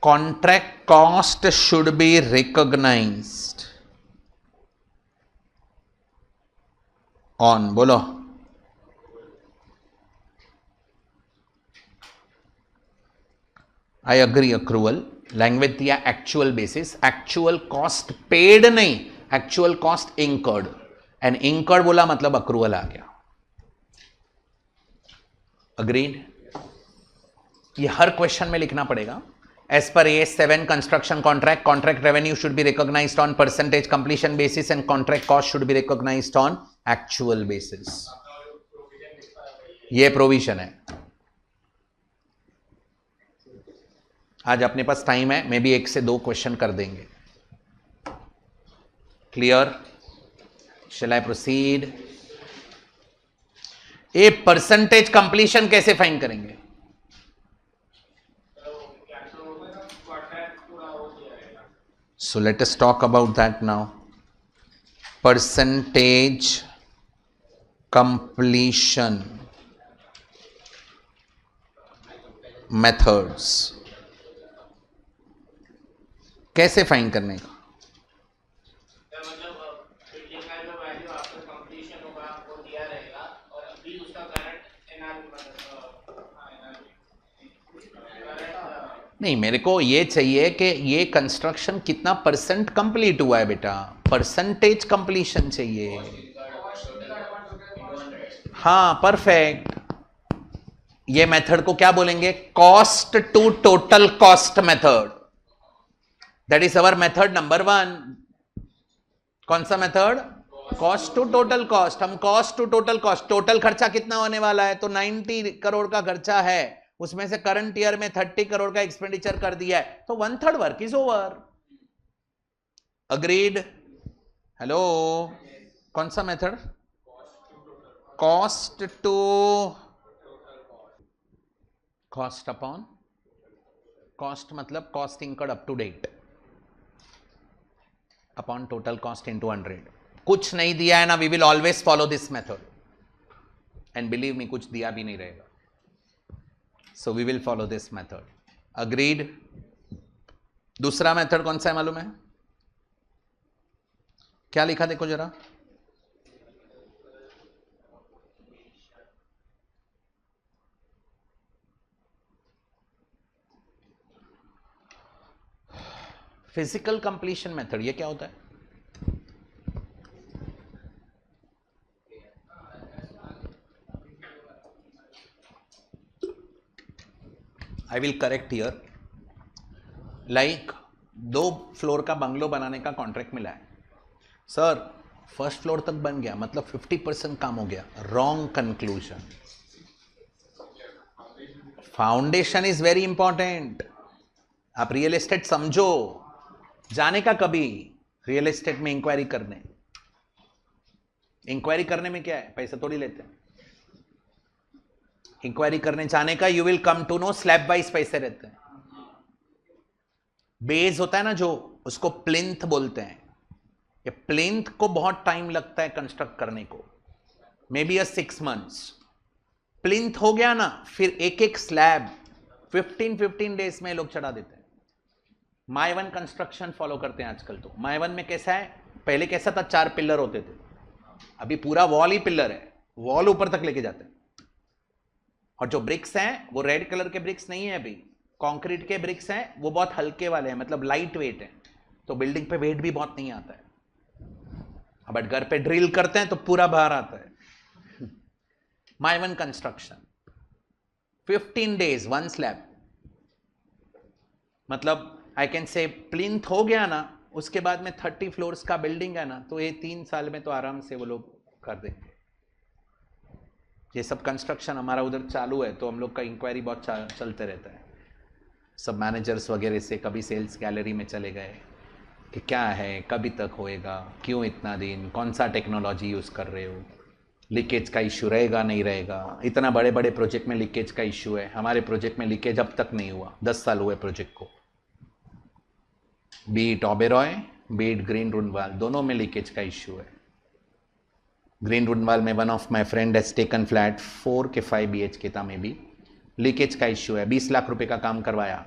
Contract cost should be recognized on, बोलो, I agree, accrual. लैंग्वेज दिया actual basis. Actual cost paid नहीं, actual cost incurred. And incurred बोला मतलब अक्रूवल आ गया. अग्रीड? ये हर क्वेश्चन में लिखना पड़ेगा. As per AS7 construction contract, contract revenue should be recognised on percentage completion basis and contract cost should be recognised on actual basis. ये provision है. आज अपने पास टाइम है, मे बी 1 से 2 क्वेश्चन कर देंगे. Clear? Shall I proceed? A percentage completion कैसे find करेंगे? So let us talk about that now. Percentage completion methods कैसे फाइंड करने का? नहीं, मेरे को ये चाहिए कि ये कंस्ट्रक्शन कितना परसेंट कंप्लीट हुआ है बेटा. परसेंटेज कंप्लीशन चाहिए. हाँ, परफेक्ट. ये मेथड को क्या बोलेंगे? Cost to total cost method. That is our method number 1. कौन सा method? Cost to total cost. हम cost to total cost, total खर्चा कितना होने वाला है, तो 90 करोड़ का खर्चा है, उसमें से करंट ईयर में 30 करोड़ का एक्सपेंडिचर कर दिया है, तो 1/3 work is over. Agreed? Hello, कौन सा method? Cost to cost upon cost, मतलब cost incurred up to date upon total cost into 100. कुछ नहीं दिया है ना, we will always follow this method. And believe me, कुछ दिया भी नहीं रहेगा. So we will follow this method. Agreed? दूसरा मेथड कौन सा है मालूम है? क्या लिखा देखो जरा. Physical completion method. ये क्या होता है? I will correct here. Like 2 floor का बंगलो बनाने का कॉन्ट्रैक्ट मिला है. सर फर्स्ट फ्लोर तक बन गया, मतलब 50% काम हो गया. Wrong conclusion. Foundation is very important. आप रियल एस्टेट समझो. जाने का कभी रियल एस्टेट में इंक्वायरी करने. इंक्वायरी करने में क्या है, पैसा थोड़ी लेते हैं. इंक्वायरी करने जाने का you will come to know slab wise पैसे रहते हैं. बेस होता है ना जो, उसको प्लिंथ बोलते हैं. कि प्लिंथ को बहुत टाइम लगता है कंस्ट्रक्ट करने को, मे बी 6 months। प्लिंथ हो गया ना, फिर एक एक स्लैब 15 डेज में लोग चढ़ा देते हैं। माई वन कंस्ट्रक्शन फॉलो करते हैं आजकल। तो माई वन में कैसा है, पहले कैसा था, 4 पिलर होते थे, अभी पूरा वॉल ही पिलर है, वॉल ऊपर तक लेके जाते हैं। और जो ब्रिक्स हैं वो रेड कलर के ब्रिक्स नहीं है, अभी कंक्रीट के ब्रिक्स हैं, वो बहुत हल्के वाले हैं, मतलब लाइट वेट है, तो बिल्डिंग पे वेट भी बहुत नहीं आता है। बट घर पे ड्रिल करते हैं तो पूरा बाहर आता है। My one construction 15 days 1 slab, मतलब आई कैन से प्लिंथ हो गया ना, उसके बाद में 30 floors का बिल्डिंग है ना, तो ये 3 साल में तो आराम से वो लोग कर देंगे। ये सब कंस्ट्रक्शन हमारा उधर चालू है, तो हम लोग का इंक्वायरी बहुत चलते रहता है। सब मैनेजर्स वगैरह से कभी सेल्स गैलरी में चले गए कि क्या है, कभी तक होएगा, क्यों इतना दिन, कौन सा टेक्नोलॉजी यूज़ कर रहे हो, लीकेज का इशू रहेगा नहीं रहेगा। इतना बड़े बड़े प्रोजेक्ट में लीकेज का इशू है, हमारे प्रोजेक्ट में लीकेज अब तक नहीं हुआ, 10 साल हुए प्रोजेक्ट को। Be it Oberoi, be it green Runwal, दोनों में लीकेज का इशू है। ग्रीन रुनवाल में one of my friend has taken flat 4 के 5 BHK था, में भी लीकेज का इशू है। 20 लाख रुपए का काम करवाया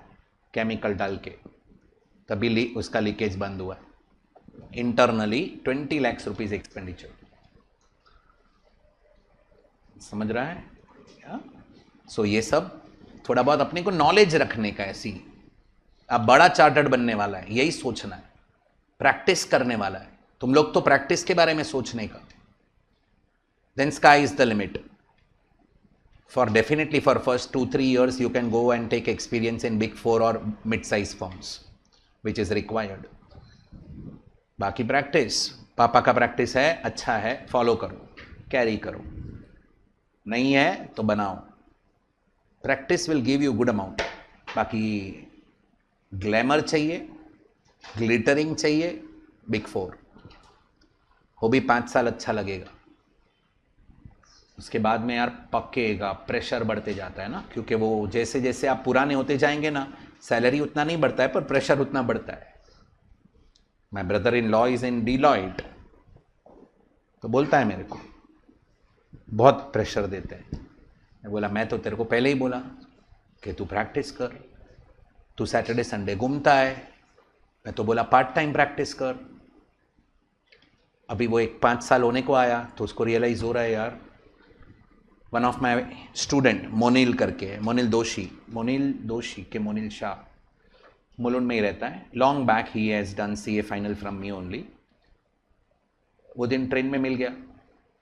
केमिकल डाल के, तभी उसका लीकेज बंद हुआ। Internally 20 lakhs rupees expenditure. समझ रहा है? सो ये सब थोड़ा बहुत अपने को नॉलेज रखने का। ऐसी अब बड़ा चार्टर्ड बनने वाला है, यही सोचना है, प्रैक्टिस करने वाला है। तुम लोग तो प्रैक्टिस के बारे में सोचने का। Then sky is the limit. For definitely for first 2-3 years you can go and take experience in big 4 or mid-size firms, which is required. बाकी प्रैक्टिस, पापा का प्रैक्टिस है, अच्छा है, फॉलो करो, कैरी करो, नहीं है तो बनाओ। Practice will give you good amount. बाकी ग्लैमर चाहिए, ग्लिटरिंग चाहिए, बिग 4 हो भी 5 साल अच्छा लगेगा, उसके बाद में यार पक्केगा, प्रेशर बढ़ते जाता है ना, क्योंकि वो जैसे जैसे आप पुराने होते जाएंगे ना, सैलरी उतना नहीं बढ़ता है पर प्रेशर उतना बढ़ता है। My brother in law is in Deloitte, तो बोलता है मेरे को बहुत प्रेशर देते हैं। मैं बोला मैं तो तेरे को पहले ही बोला कि तू प्रैक्टिस कर, तू सैटरडे संडे घूमता है। मैं तो बोला पार्ट टाइम प्रैक्टिस कर। अभी वो एक 5 साल होने को आया तो उसको रियलाइज हो रहा है यार। वन ऑफ माई स्टूडेंट मोनिल करके, मोनिल दोषी के मोनिल शाह, मुलुंड में ही रहता है। Long back he has done CA final from me only. वो दिन ट्रेन में मिल गया,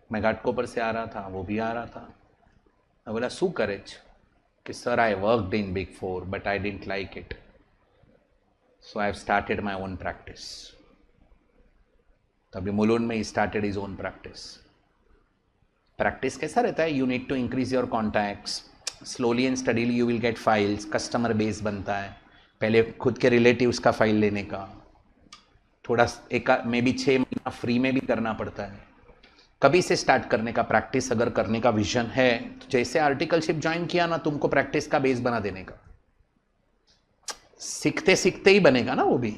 मैं घाटकोपर से आ रहा था, वो भी आ रहा था। मैं बोला सू करेज कि sir I worked in big 4 but I didn't like it, so I have started my own practice. तभी मुलुंड में ही started his own practice. Practice कैसा रहता है, you need to increase your contacts, slowly and steadily you will get files, customer base बनता है। पहले खुद के रिलेटिव्स का फाइल लेने का, थोड़ा एक मे बी 6 महीना फ्री में भी करना पड़ता है। कभी से स्टार्ट करने का, प्रैक्टिस अगर करने का विजन है तो जैसे आर्टिकलशिप ज्वाइन किया ना, तुमको प्रैक्टिस का बेस बना देने का। सीखते सीखते ही बनेगा ना वो भी,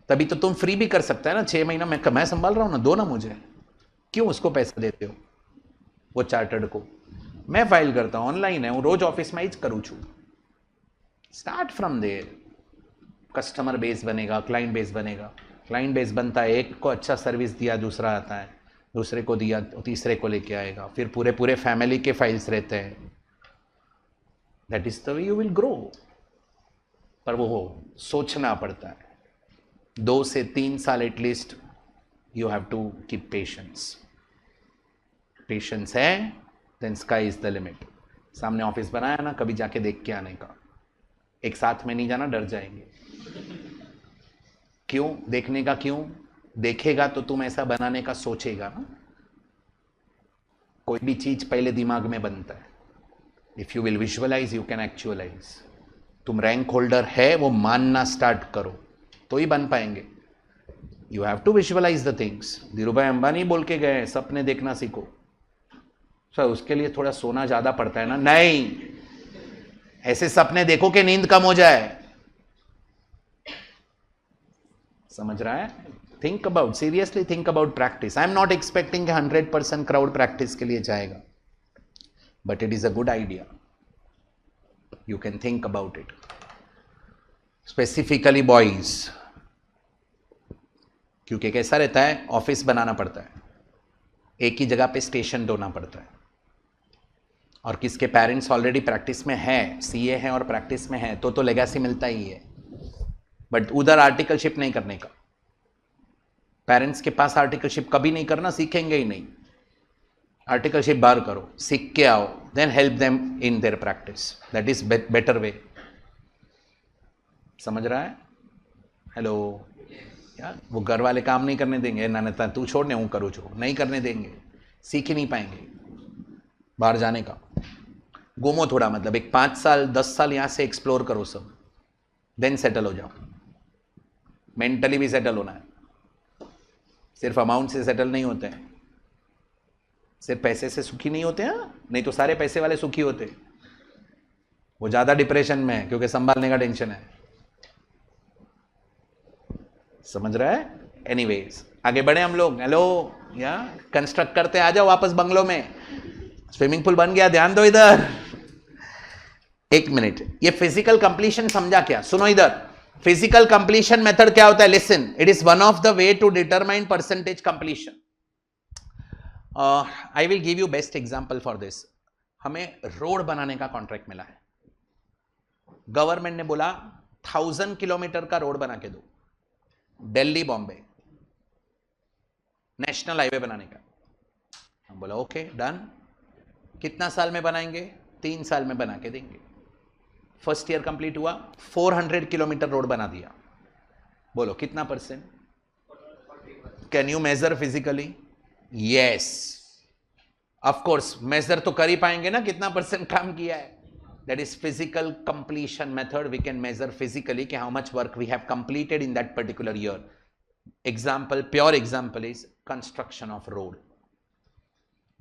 तभी तो तुम फ्री भी कर सकता है ना। 6 महीना मैं संभाल रहा हूँ ना, दो ना मुझे, क्यों उसको पैसा देते हो? वो चार्टर्ड को मैं फाइल करता हूँ, ऑनलाइन है वो, रोज ऑफिस में ही करूँ छू। Start from there, customer base बनेगा, क्लाइंट बेस बनेगा। क्लाइंट बेस बनता है, एक को अच्छा सर्विस दिया दूसरा आता है, दूसरे को दिया तीसरे को लेके आएगा, फिर पूरे पूरे फैमिली के फाइल्स रहते हैं। That is the way you will grow. पर वो सोचना पड़ता है, 2 से 3 साल at least you have to keep patience. Patience है, then sky is the limit. सामने ऑफिस बनाया ना, कभी जाके देख के आने का। एक साथ में नहीं जाना, डर जाएंगे। क्यों देखने का? क्यों देखेगा तो तुम ऐसा बनाने का सोचेगा ना। कोई भी चीज पहले दिमाग में बनता है। If you will visualise you can actualise. तुम रैंक होल्डर है वो मानना स्टार्ट करो तो ही बन पाएंगे। You have to visualise the things. Dhirubhai Ambani बोल के गए सपने देखना सीखो। सर उसके लिए थोड़ा सोना ज्यादा पड़ता है ना? नहीं, ऐसे सपने देखो कि नींद कम हो जाए। समझ रहा है? Think about, seriously think about practice. I am not expecting 100% crowd practice के लिए जाएगा, but it is a good idea. You can think about it. Specifically boys, क्योंकि कैसा रहता है, ऑफिस बनाना पड़ता है, एक ही जगह पे स्टेशन ढोना पड़ता है, और किसके पेरेंट्स ऑलरेडी प्रैक्टिस में है, सीए हैं और प्रैक्टिस में है, तो लेगेसी मिलता ही है. बट उधर आर्टिकलशिप नहीं करने का. पेरेंट्स के पास आर्टिकलशिप कभी नहीं करना, सीखेंगे ही नहीं. आर्टिकलशिप बाहर करो, सीख के आओ, then help them in their practice. That is better way. समझ रहा है? हेलो यार, वो घर वाले काम नहीं करने देंगे, ना तू छोड़ने हूँ करो जो नहीं करने देंगे, सीख ही नहीं पाएंगे. बाहर जाने का घूमो थोड़ा, मतलब एक 5 साल 10 साल यहां से एक्सप्लोर करो सब, देन सेटल हो जाओ. मेंटली भी सेटल होना है, सिर्फ अमाउंट से सेटल नहीं होते हैं, सिर्फ पैसे से सुखी नहीं होते हैं. नहीं तो सारे पैसे वाले सुखी होते, वो ज्यादा डिप्रेशन में है क्योंकि संभालने का टेंशन है. समझ रहा है? एनीवेज आगे बढ़े हम लोग. हेलो, या कंस्ट्रक्ट करते, आ जाओ वापस बंगलों में. स्विमिंग पूल बन गया, ध्यान दो इधर. एक मिनट, ये फिजिकल कंप्लीशन समझा क्या? सुनो इधर. फिजिकल कंप्लीशन मेथड क्या होता है? Listen, it is one of the way to determine percentage completion. I will give you best example for this. हमें रोड बनाने का कॉन्ट्रैक्ट मिला है. गवर्नमेंट ने बोला 1000 किलोमीटर का रोड बना के दो, दिल्ली बॉम्बे नेशनल हाईवे बनाने का. हम बोला ओके डन. कितना साल में बनाएंगे? 3 साल में बना के देंगे. फर्स्ट ईयर कंप्लीट हुआ, 400 किलोमीटर रोड बना दिया. बोलो कितना percent? Can you measure physically? Yes, of course measure तो कर ही पाएंगे ना कितना परसेंट काम किया है. That is physical completion method. We can measure physically कि how much work we have completed in that particular year. Example, pure example is construction of road.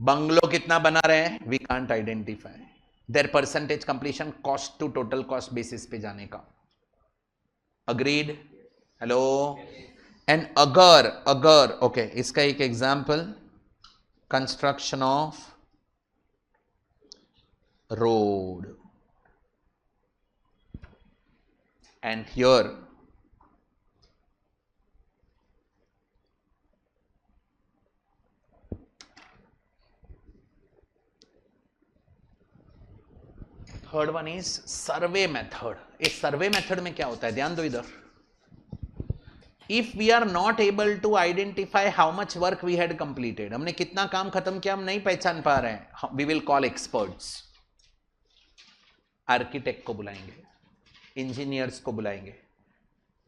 Bungalow कितना बना रहे हैं? We can't identify. There percentage completion cost to total cost basis पे जाने का. Agreed? Hello. And अगर okay, इसका एक example, construction of road. And here third one is survey method. इस सर्वे मेथड में क्या होता है, ध्यान दो इधर. If we are not able to identify how much work we had completed, हमने कितना काम खत्म किया हम नहीं पहचान पा रहे हैं, we will call experts. Architect को बुलाएंगे, इंजीनियर्स को बुलाएंगे,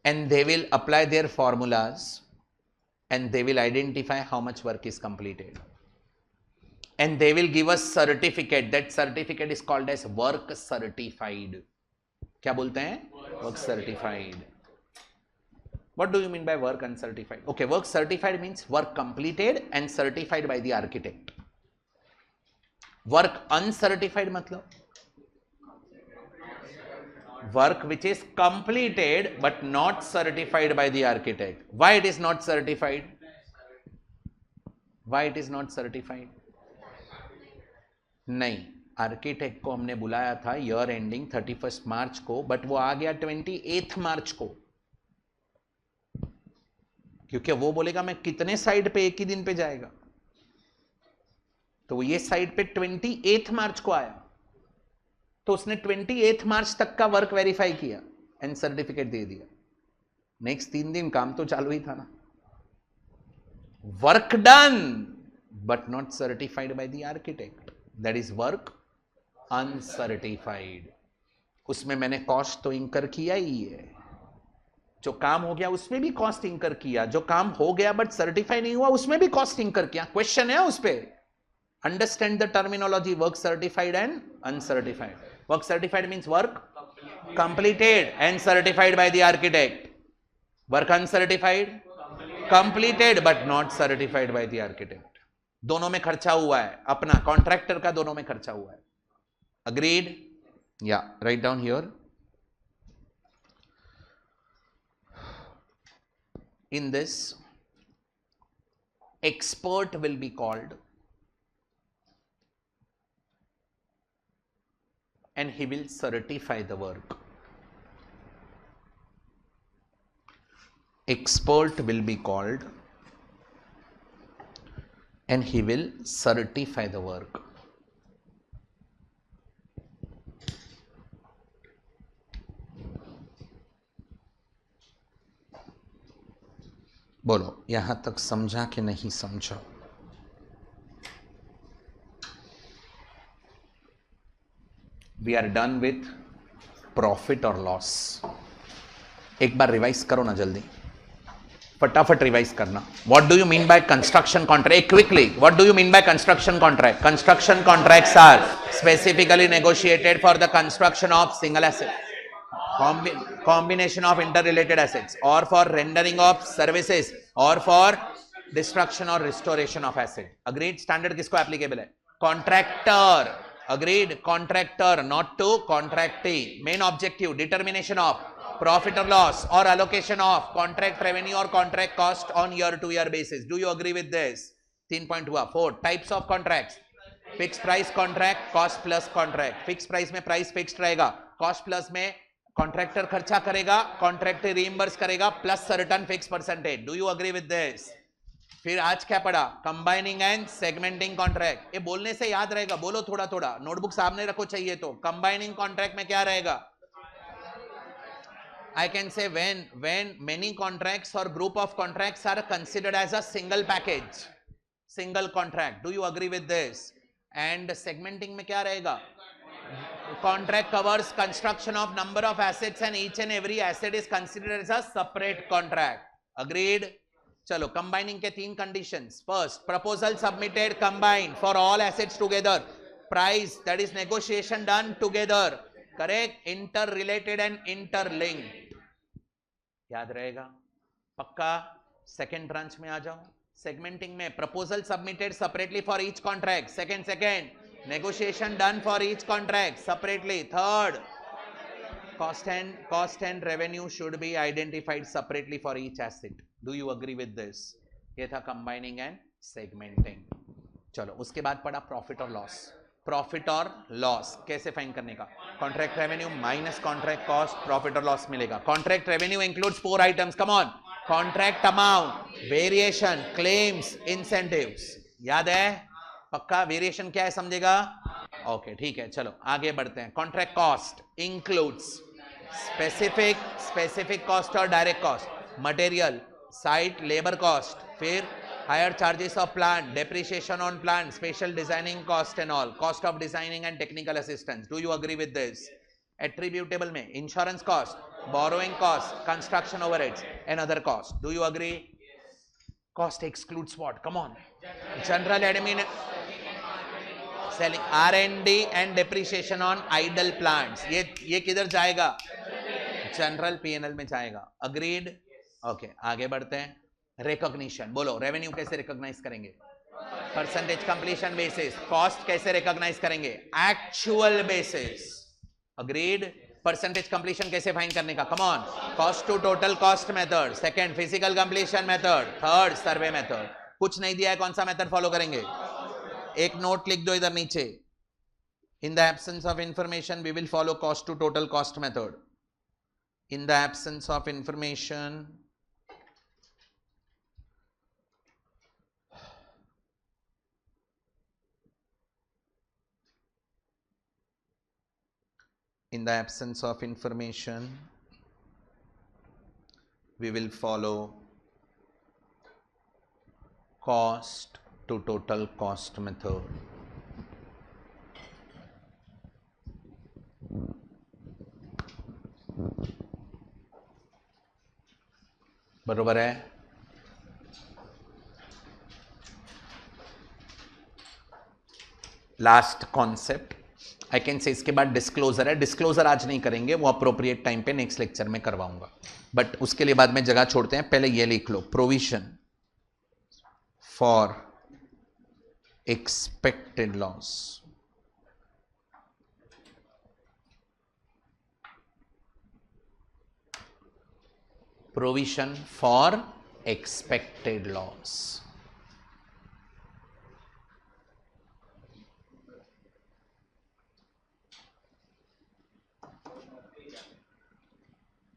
and they will apply their formulas and they will identify how much work is completed. And they will give us certificate. That certificate is called as work certified. क्या बोलते हैं? Work certified. What do you mean by work uncertified? Okay, work certified means work completed and certified by the architect. Work uncertified मतलब work which is completed but not certified by the architect. Why it is not certified? Why it is not certified? नहीं, architect को हमने बुलाया था year ending 31 मार्च को, but वो आ गया 28 मार्च को, क्योंकि वो बोलेगा मैं कितने साइड पे एक ही दिन पे जाएगा. तो ये साइड पे 28 मार्च को आया, तो उसने 28 मार्च तक का वर्क वेरीफाई किया एंड सर्टिफिकेट दे दिया. नेक्स्ट 3 दिन काम तो चालू ही था ना. Work done but not certified by the architect. That is work uncertified. उसमें मैंने कॉस्ट तो इंकर किया ही है, जो काम हो गया उसमें भी कॉस्ट इंकर किया, जो काम हो गया बट सर्टिफाई नहीं हुआ उसमें भी कॉस्ट इंकर किया. क्वेश्चन है उस पर. Understand the terminology work certified and uncertified. Work certified means work completed and certified by the architect. Work uncertified completed but not certified by the architect. दोनों में खर्चा हुआ है, अपना कॉन्ट्रैक्टर का दोनों में खर्चा हुआ है. अग्रीड? या write down here. In this expert will be called, and he will certify the work. Expert will be called and he will certify the work. बोलो यहां तक समझा कि नहीं समझा? We are done with profit और loss. एक बार रिवाइज करो ना जल्दी, फटाफट रिवाइज करना. What do you mean by construction contract? Quickly, what do you mean by construction contract? Construction contracts are specifically negotiated for the construction of single asset, combination of interrelated assets, or for rendering of services, or for destruction or restoration of asset. Agreed? Standard किसको applicable है? Contractor. Agreed? Contractor, not to contractee. Main objective, determination of profit or loss or allocation of contract revenue or contract cost on year-to-year basis. Do you agree with this? 3.2. 4 types of contracts. Fix price contract, cost plus contract. Fix price में price fixed रहेगा, cost plus में contractor खर्चा करेगा, contractor reimburse करेगा plus certain fix percentage. Do you agree with this? फिर आज क्या पढ़ा? Combining and segmenting contract. ये बोलने से याद रहेगा, बोलो थोड़ा थोड़ा, नोटबुक सामने रखो चाहिए तो. कंबाइनिंग कॉन्ट्रैक्ट में क्या रहेगा? I can say when many contracts or group of contracts are considered as a single package, single contract. Do you agree with this? And segmenting में क्या रहेगा? Contract covers construction of number of assets and each and every asset is considered as a separate contract. Agreed? चलो combining के 3 conditions. First, proposal submitted combined for all assets together. Price, that is negotiation done together. Correct? Interrelated and interlinked. याद रहेगा? पक्का? Second branch में आ जाओ. Segmenting में proposal submitted separately for each contract. Second, negotiation done for each contract separately. Third, cost and revenue should be identified separately for each asset. Do you agree with this? ये था combining and segmenting. चलो उसके बाद पढ़ा profit और loss. Profit और loss कैसे find करने का? Contract revenue minus contract cost, profit और लॉस मिलेगा. Contract revenue includes 4 items. Come on. Contract amount, variation, claims, incentives. याद है? पक्का? वेरिएशन क्या है समझेगा? ओके ठीक है, चलो आगे बढ़ते हैं. Contract cost includes specific cost और direct cost, material, site, labour cost, फिर higher charges of plant, depreciation on plant, special designing cost and all, cost of designing and technical assistance. Do you agree with this? Attributable में insurance cost, borrowing cost, construction overheads and other costs. Do you agree? Cost excludes what? Come on. General admin, selling, R&D and depreciation on idle plants. ये किधर जाएगा? General P&L में जाएगा. Agreed? Okay, आगे बढ़ते हैं. Recognition. बोलो revenue कैसे रिकॉग्नाइज करेंगे? Percentage completion basis. कॉस्ट कैसे रिकॉग्नाइज करेंगे? Actual basis. Agreed? Percentage completion कैसे फाइंड करने का? Come on. Cost to total cost method. Second, physical completion method. Third, survey method. कुछ नहीं दिया है, कौन सा मेथड फॉलो करेंगे? एक नोट लिख दो इधर नीचे. In the absence of information we will follow cost to total cost method. In the absence of information we will follow cost to total cost method. बरोबर है? लास्ट कॉन्सेप्ट आई कैन से, इसके बाद disclosure है. Disclosure आज नहीं करेंगे, वो अप्रोप्रिएट टाइम पे नेक्स्ट लेक्चर में करवाऊंगा, बट उसके लिए बाद में जगह छोड़ते हैं. पहले ये लिख लो, provision for expected loss. Provision for expected loss.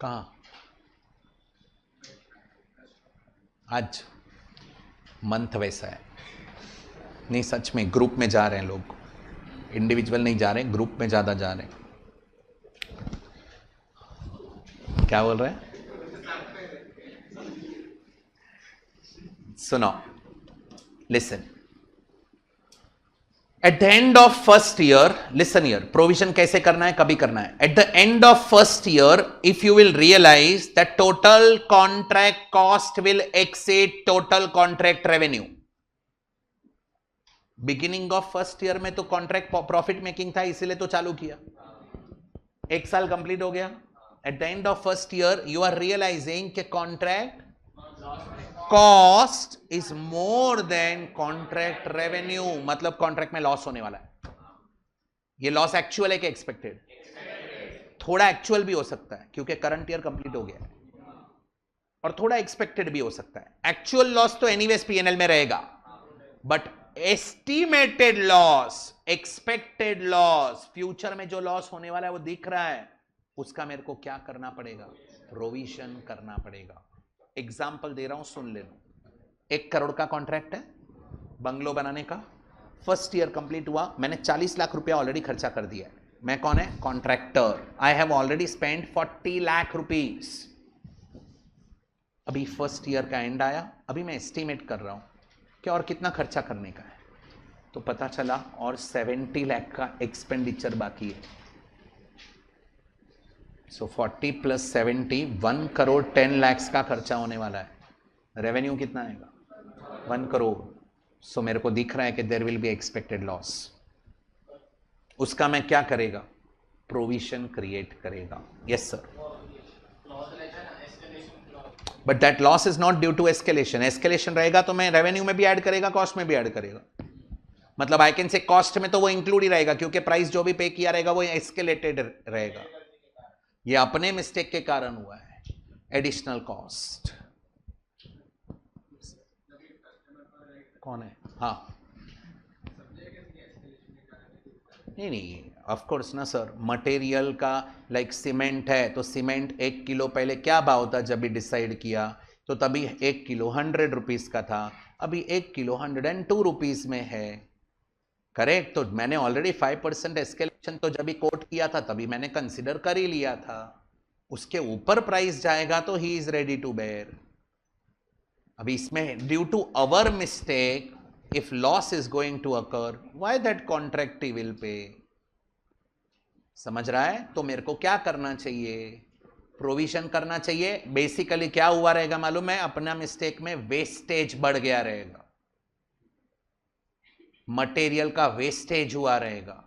कहाँ? आज मंथ वैसा है। नहीं सच में ग्रुप में जा रहे हैं लोग, इंडिविजुअल नहीं जा रहे, ग्रुप में ज्यादा जा रहे हैं। क्या बोल रहे हैं? सुनो, listen. At the end of first year, listen year, provision कैसे करना है, कभी करना है। At the end of first year, if you will realise that total contract cost will exceed total contract revenue. Beginning of first year में तो contract profit making था, इसीलिए तो चालू किया। एक साल कंप्लीट हो गया। At the end of first year you are realising कि contract cost is more than contract revenue, मतलब कॉन्ट्रैक्ट में लॉस होने वाला है। ये लॉस एक्चुअल है कि एक्सपेक्टेड? थोड़ा एक्चुअल भी हो सकता है क्योंकि करंट ईयर कंप्लीट हो गया है, और थोड़ा एक्सपेक्टेड भी हो सकता है। एक्चुअल लॉस तो एनीवेज पीएनएल में रहेगा, but estimated loss, expected loss, future में जो लॉस होने वाला है वो दिख रहा है, उसका मेरे को क्या करना पड़ेगा? प्रोविजन करना पड़ेगा। एग्जाम्पल दे रहा हूं, सुन लेना। 1 करोड़ का कॉन्ट्रैक्ट है बंगलो बनाने का, फर्स्ट ईयर कंप्लीट हुआ, मैंने 40 लाख रुपया ऑलरेडी खर्चा कर दिया है। मैं कौन है? Contractor. I have already spend 40 lakh rupees. अभी फर्स्ट ईयर का एंड आया, अभी मैं एस्टिमेट कर रहा हूं कि और कितना खर्चा करने का है, तो पता चला और 70 लाख का एक्सपेंडिचर बाकी है। सो 40 + 70, 1 करोड़ 10 लाख का खर्चा होने वाला है। रेवेन्यू कितना आएगा? 1 करोड़। सो मेरे को दिख रहा है कि there will be expected loss. उसका मैं क्या करेगा? प्रोविजन क्रिएट करेगा। Yes sir. But that loss is not due to escalation. Escalation रहेगा तो मैं रेवेन्यू में भी ऐड करेगा, कॉस्ट में भी ऐड करेगा। मतलब आई कैन से कॉस्ट में तो वो इंक्लूड ही रहेगा क्योंकि प्राइस जो भी पे किया रहेगा वो एस्केलेटेड रहेगा। ये अपने मिस्टेक के कारण हुआ है, एडिशनल कॉस्ट। कौन है? हाँ, नहीं ऑफ कोर्स ना सर। मटेरियल का लाइक सीमेंट है तो सीमेंट 1 किलो पहले क्या भाव था जब भी डिसाइड किया, तो तभी 1 किलो 100 रुपीज का था, अभी 1 किलो 102 रुपीज में है। करेक्ट। तो मैंने ऑलरेडी 5% एस्केलेशन तो जब भी कोट किया था तभी मैंने कंसिडर कर ही लिया था। उसके ऊपर प्राइस जाएगा तो he is ready to bear. अभी इसमें due to our mistake if loss is going to occur, why that contractee will pay? समझ रहा है? तो मेरे को क्या करना चाहिए? प्रोविजन करना चाहिए। बेसिकली क्या हुआ रहेगा मालूम है? अपना मिस्टेक में वेस्टेज बढ़ गया रहेगा, मटेरियल का वेस्टेज हुआ रहेगा।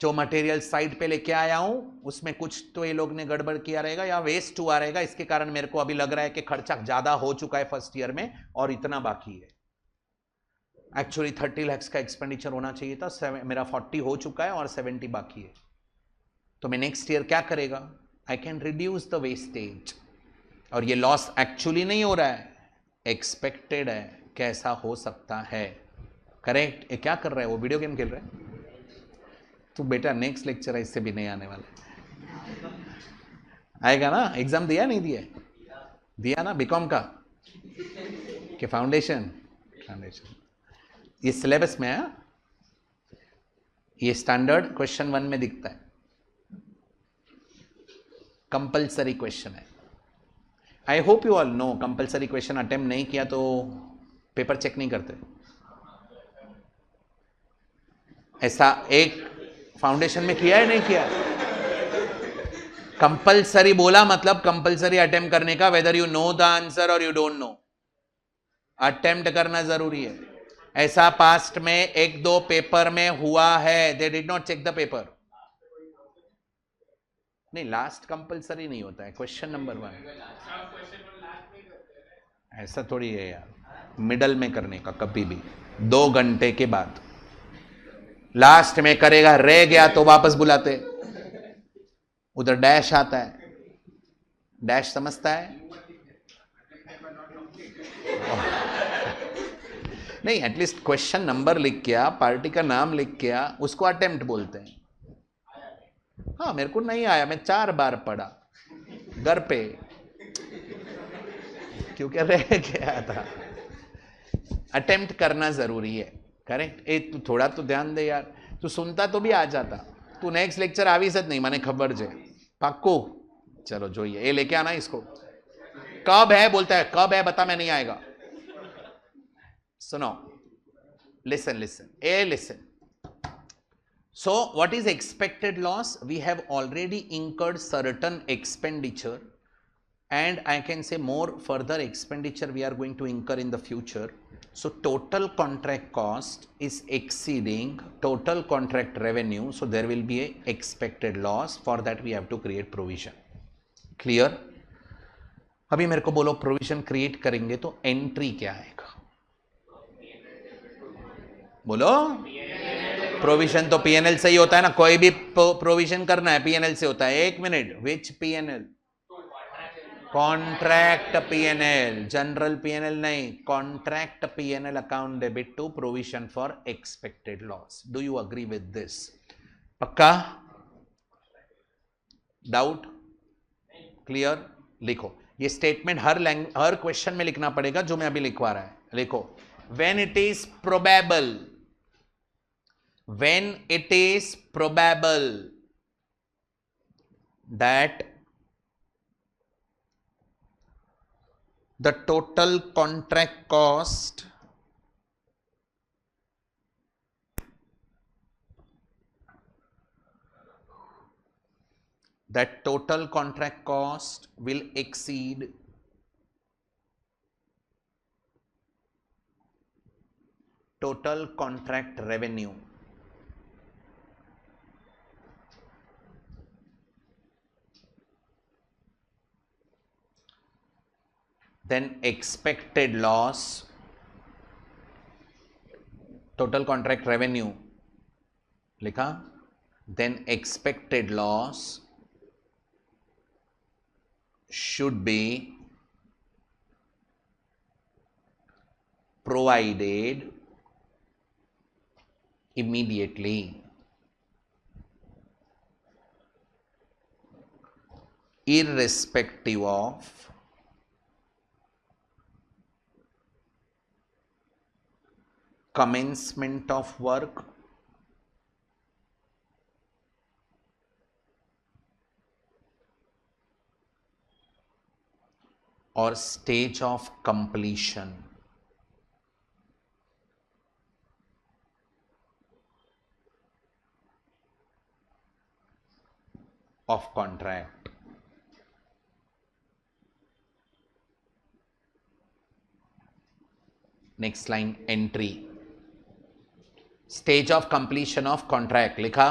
जो मटेरियल साइड पे लेके आया हूं उसमें कुछ तो ये लोग ने गड़बड़ किया रहेगा या वेस्ट हुआ रहेगा, इसके कारण मेरे को अभी लग रहा है कि खर्चा ज्यादा हो चुका है फर्स्ट ईयर में और इतना बाकी है। एक्चुअली 30 लाख का एक्सपेंडिचर होना चाहिए था, मेरा 40 हो चुका है और 70 बाकी है। तो मैं नेक्स्ट ईयर क्या करेगा? I can reduce the wastage. और ये लॉस एक्चुअली नहीं हो रहा है, एक्सपेक्टेड है। कैसा हो सकता है? करेक्ट। ये क्या कर रहा है? वो वीडियो गेम खेल रहा है। तो बेटा नेक्स्ट लेक्चर है, इससे भी नहीं आने वाला। आएगा ना? एग्जाम दिया नहीं दिया? दिया ना बीकॉम का कि फाउंडेशन? फाउंडेशन ये सिलेबस में है, ये स्टैंडर्ड क्वेश्चन 1 में दिखता है, कंपलसरी क्वेश्चन है। आई hope you all no, compulsory question attempt नहीं किया तो पेपर चेक नहीं करते। ऐसा एक फाउंडेशन में किया है नहीं किया? कंपलसरी बोला मतलब कंपलसरी अटेम्प्ट करने का, whether you know the answer और यू डोंट नो, अटेम्प्ट करना जरूरी है। ऐसा पास्ट में 1-2 पेपर में हुआ है, they did not check the paper. नहीं, लास्ट कंपलसरी नहीं होता है, क्वेश्चन नंबर 1। ऐसा थोड़ी है यार, मिडल में करने का कभी भी 2 घंटे के बाद। लास्ट में करेगा, रह गया तो वापस बुलाते। उधर डैश आता है, डैश समझता है? नहीं, एटलीस्ट क्वेश्चन नंबर लिख के आ, पार्टी का नाम लिख के आ, उसको अटेम्प्ट बोलते हैं। हाँ, मेरे को नहीं आया, मैं 4 बार पढ़ा। घर पे, क्योंकि रह गया था। अटेम्प्ट करना जरूरी है, करेक्ट। ए तू थोड़ा तो ध्यान दे यार, तू सुनता तो भी आ जाता। तू नेक्स्ट लेक्चर आवीस જ નહીં, મને खबर છે પાક્કું। चलो જોઈએ, ये लेके आना इसको। कब है बोलता है, कब है बता, मैं नहीं आएगा। सुनो, listen listen, A listen. So what is expected loss? We have already incurred certain expenditure, and I can say more further expenditure we are going to incur in the future. So total contract cost is exceeding total contract revenue, so there will be a expected loss. For that we have to create provision. Clear? अभी मेरे को बोलो, provision create करेंगे तो entry क्या आएगा? बोलो। Provision तो पीएनएल से ही होता है ना, कोई भी प्रोविजन करना है पीएनएल से होता है। एक minute, which P&L? Contract P&L, general P&L नहीं, contract PNL account debit to provision for expected loss. Do you agree with this? पक्का? डाउट? क्लियर? लिखो, ये स्टेटमेंट हर क्वेश्चन में लिखना पड़ेगा जो मैं अभी लिखवा रहा है। लिखो, when it is probable, when it is probable that the total contract cost will exceed total contract revenue, then expected loss, total contract revenue लिखा, then expected loss should be provided immediately, irrespective of commencement of work or stage of completion of contract. Next line, entry, stage of completion of contract लिखा।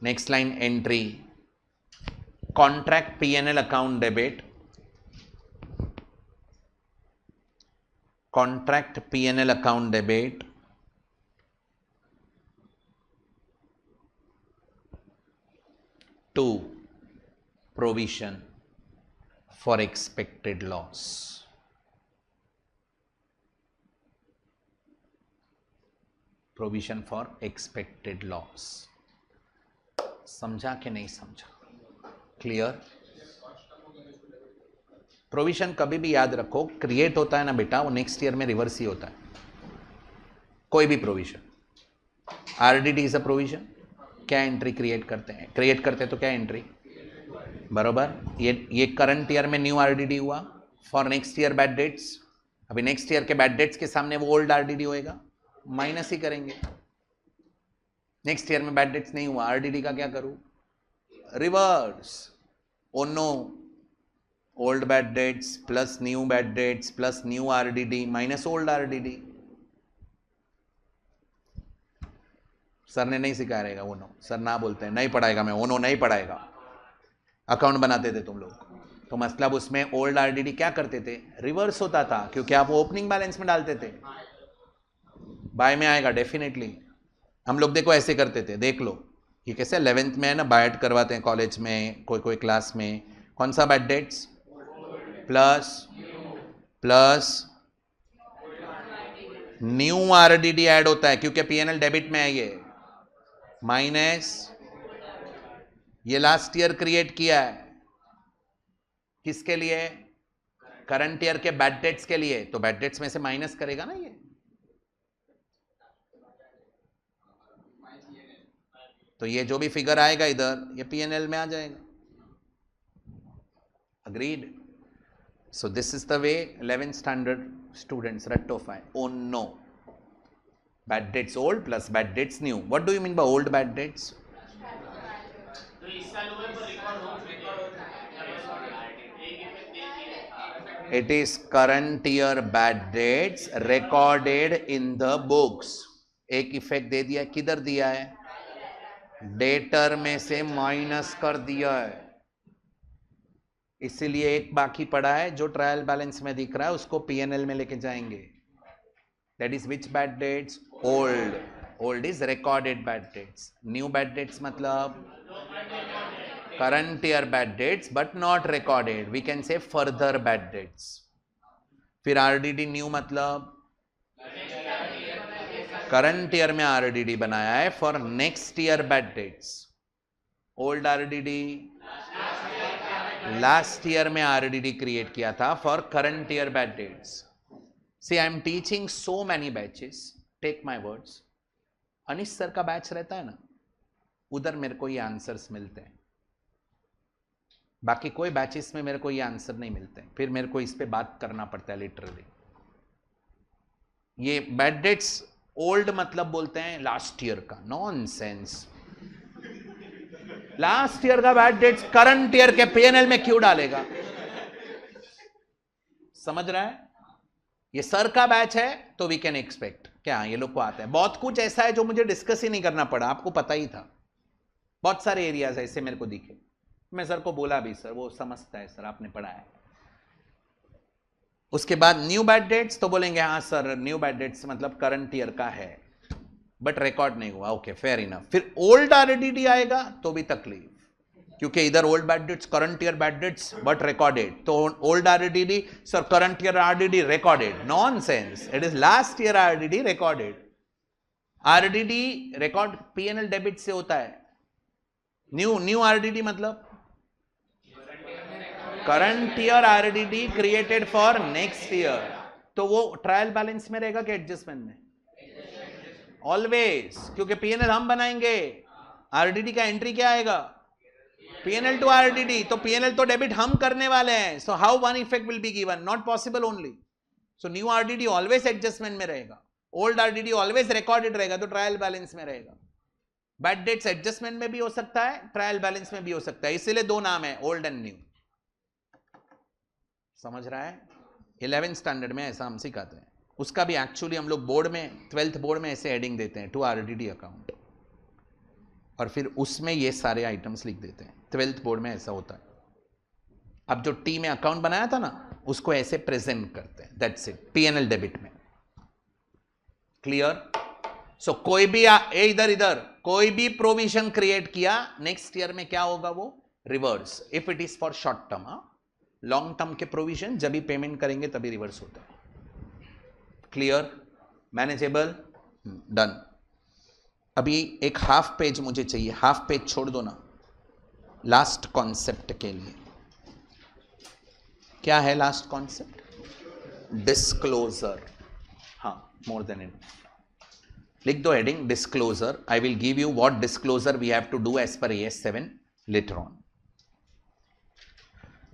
Next line, entry, contract PNL account debit, contract PNL account debit to provision for expected loss. Provision for expected loss. समझा कि नहीं समझा? Clear? Provision कभी भी याद रखो, create होता है ना बेटा, वो नेक्स्ट ईयर में रिवर्स ही होता है। कोई भी provision, RDD is a provision. क्या एंट्री क्रिएट करते हैं? क्रिएट करते हैं तो क्या एंट्री? बरोबर। ये करंट ईयर में न्यू आरडीडी हुआ, for next year bad debts. अभी नेक्स्ट ईयर के बैड डेट्स के सामने वो ओल्ड आरडीडी होएगा, माइनस ही करेंगे। नेक्स्ट ईयर में बैड डेट्स नहीं हुआ, आरडीडी का क्या करूं? Reverse. Oh no, old bad debts plus new bad debts plus new RDD minus old RDD. Sir ने नहीं सिखाया रहेगा वो नो, सर ना बोलते हैं, नहीं पढ़ाएगा मैं, वो नो नहीं पढ़ाएगा। अकाउंट बनाते थे तुम लोग तो मतलब उसमें ओल्ड आरडीडी क्या करते थे? रिवर्स होता था, क्योंकि आप ओपनिंग बैलेंस में डालते थे। बाय में आएगा डेफिनेटली। हम लोग देखो ऐसे करते थे, देख लो ये कैसे 11th में है ना, बायट करवाते हैं कॉलेज में, कोई कोई क्लास में। कौन सा bad debts? Plus plus new RDD add होता है, क्योंकि पीएनएल डेबिट में है ये, माइनस ये लास्ट ईयर क्रिएट किया है, किसके लिए? करंट ईयर के बैड डेट्स के लिए। तो बैड डेट्स में से माइनस करेगा ना ये, तो ये जो भी फिगर आएगा इधर ये पीएनएल में आ जाएगा। Agreed? So this is the way 11th standard students rectify. Oh no, bad debts old plus bad debts new. What do you mean by old bad debts? It is current year bad debts recorded in the books. एक effect दे दिया, किधर दिया है? Debtor में से minus कर दिया है, इसीलिए एक बाकी पड़ा है जो ट्रायल बैलेंस में दिख रहा है, उसको पीएनएल में लेके जाएंगे. That is which bad debts? Old. Old is recorded bad debts. New bad debts मतलब current year bad debts but not recorded. We can say further bad debts. फिर RDD new मतलब करंट ईयर में RDD बनाया है for next year bad debts. Old RDD last year में RDD create किया था for current year bad debts. See I am teaching so many batches, take my words. Anish sir का batch रहता है ना, उधर मेरे को ये आंसर्स मिलते हैं, बाकी कोई बैचेस में मेरे को ये आंसर नहीं मिलते हैं. फिर मेरे को इस पे बात करना पड़ता है लिटरली. ये बैड डेट्स ओल्ड मतलब बोलते हैं लास्ट ईयर का. नॉनसेंस. लास्ट ईयर का बैड डेट्स करंट ईयर के पीएनएल में क्यों डालेगा? समझ रहा है? ये सर का बैच है तो वी कैन एक्सपेक्ट. क्या ये लोग को आता है? बहुत कुछ ऐसा है जो मुझे डिस्कस ही नहीं करना पड़ा, आपको पता ही था. बहुत सारे एरियाज ऐसे मेरे को दिखे, मैं सर को बोला भी, सर वो समझता है, सर आपने पढ़ा है. उसके बाद न्यू बैड डेट्स तो बोलेंगे हाँ सर न्यू बैड डेट्स मतलब करंट ईयर का है बट रिकॉर्ड नहीं हुआ. Okay fair enough. फिर ओल्ड RDD आएगा तो भी तकलीफ, क्योंकि इधर old bad debts current year bad debts but recorded. तो old RDD sir current year RDD recorded. Nonsense. It is last year RDD recorded. RDD record P&L debit से होता है. न्यू RDD मतलब current year RDD created for next year. तो वो trial balance में रहेगा कि एडजस्टमेंट में? ऑलवेज, क्योंकि पीएनएल हम बनाएंगे. RDD का एंट्री क्या आएगा? PNL to RDD. तो पीएनएल तो डेबिट हम करने वाले हैं. So how one effect will be given? Not possible only. So new RDD always adjustment में रहेगा, ओल्ड RDD ऑलवेज रिकॉर्डेड रहेगा, तो ट्रायल बैलेंस में रहेगा. बैड डेट्स एडजस्टमेंट में भी हो सकता है, ट्रायल बैलेंस में भी हो सकता है, इसीलिए दो नाम है, ओल्ड एंड न्यू. समझ रहा है? 11th स्टैंडर्ड में ऐसा हम सिखाते हैं. उसका भी एक्चुअली हम लोग बोर्ड में 12th बोर्ड में ऐसे हेडिंग देते हैं टू RDD अकाउंट, और फिर उसमें ये सारे आइटम्स लिख देते हैं. 12th बोर्ड में ऐसा होता है. अब जो टी में अकाउंट बनाया था ना, उसको ऐसे प्रेजेंट करते हैं. That's it. पीएनएल डेबिट में. क्लियर? सो कोई भी इधर कोई भी प्रोविजन क्रिएट किया, नेक्स्ट ईयर में क्या होगा? वो reverse. If it is for short term. Long term के प्रोविजन जब भी पेमेंट करेंगे तभी रिवर्स होता है. क्लियर? मैनेजेबल? डन. अभी एक हाफ पेज मुझे चाहिए, हाफ पेज छोड़ दो ना लास्ट कॉन्सेप्ट के लिए. क्या है लास्ट कॉन्सेप्ट? डिस्क्लोजर. हाँ, मोर देन इनफ. लिख दो heading disclosure. I will give you what disclosure we have to do as per AS7 later on.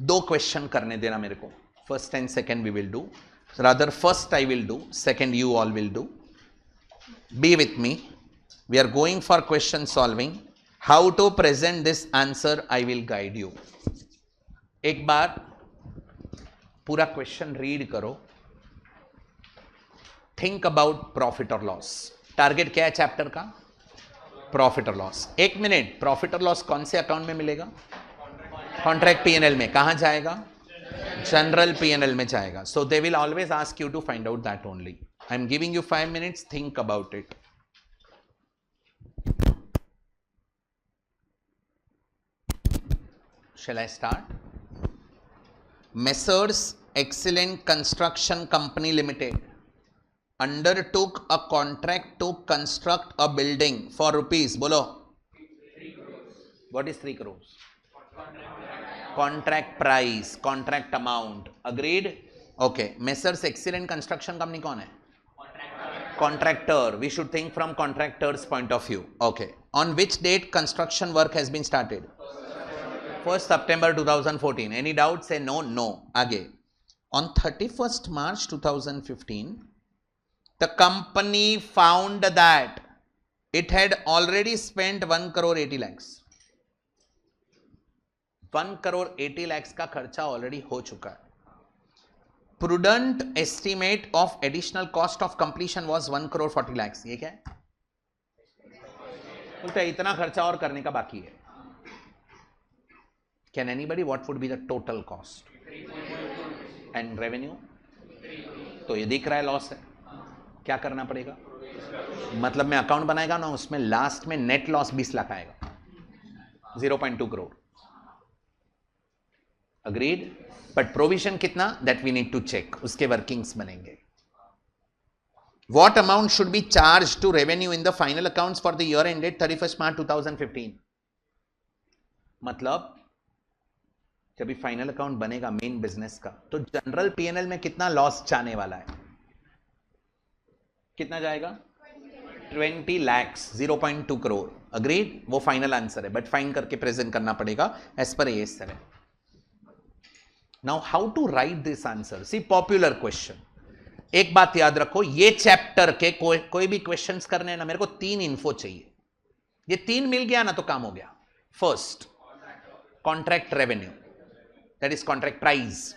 दो क्वेश्चन करने देना मेरे को. First and second we will do, rather first I will do, second you all will do. Be with me. We are going for question solving. How to present this answer I will guide you. एक बार पूरा question read करो. Think about profit और loss. Target क्या है chapter का? Profit और loss. एक मिनट, प्रॉफिट और लॉस कौन से अकाउंट में मिलेगा? कॉन्ट्रैक्ट पीएनएल में. कहां जाएगा? जनरल पीएनएल में जाएगा. So they will always ask you to find out that only. I am giving you 5 minutes. Think about it. Shall I start? Messrs. Excellent Construction Company Limited undertook a contract to construct a building for rupees. बोलो. 3 crores. What is 3 crores? Contract price, contract amount, agreed? Okay, messrs excellent construction company कौन है? Contractor. We should think from contractor's point of view. Okay. On which date construction work has been started? 1st September 2014. Any doubt? Say no. No. Again. On 31st March 2015, the company found that it had already spent 1 crore 80 lakhs. 1 crore 80 lakhs का खर्चा already हो चुका है. Prudent estimate of additional cost of completion was 1 crore 40 lakhs. ये क्या है? बोलते हैं इतना खर्चा और करने का बाकी है. Can anybody, what would be the total cost and revenue? तो ये दिख रहा है लॉस है. क्या करना पड़ेगा? मतलब मैं अकाउंट बनाएगा ना, उसमें लास्ट में नेट लॉस 20 लाख आएगा, 0.2 करोड़. अग्रीड? बट प्रोविजन कितना, that we need to check. उसके वर्किंग्स बनेंगे. What amount should be charged to revenue in the final accounts for the year ended 31st March 2015? मतलब जब भी फाइनल अकाउंट बनेगा main business का, तो जनरल पीएनएल में कितना लॉस जाने वाला है? कितना जाएगा? 20 lakhs, 0.2 करोड़. अग्रीड? वो फाइनल आंसर है, बट फाइन करके प्रेजेंट करना पड़ेगा as per AS 7. Now how to write this answer? See, popular question. एक बात याद रखो, ये चैप्टर के कोई भी क्वेश्चंस करने हैं ना, मेरे को 3 इन्फो चाहिए. ये 3 मिल गया ना तो काम हो गया. First, contract revenue, that is contract price.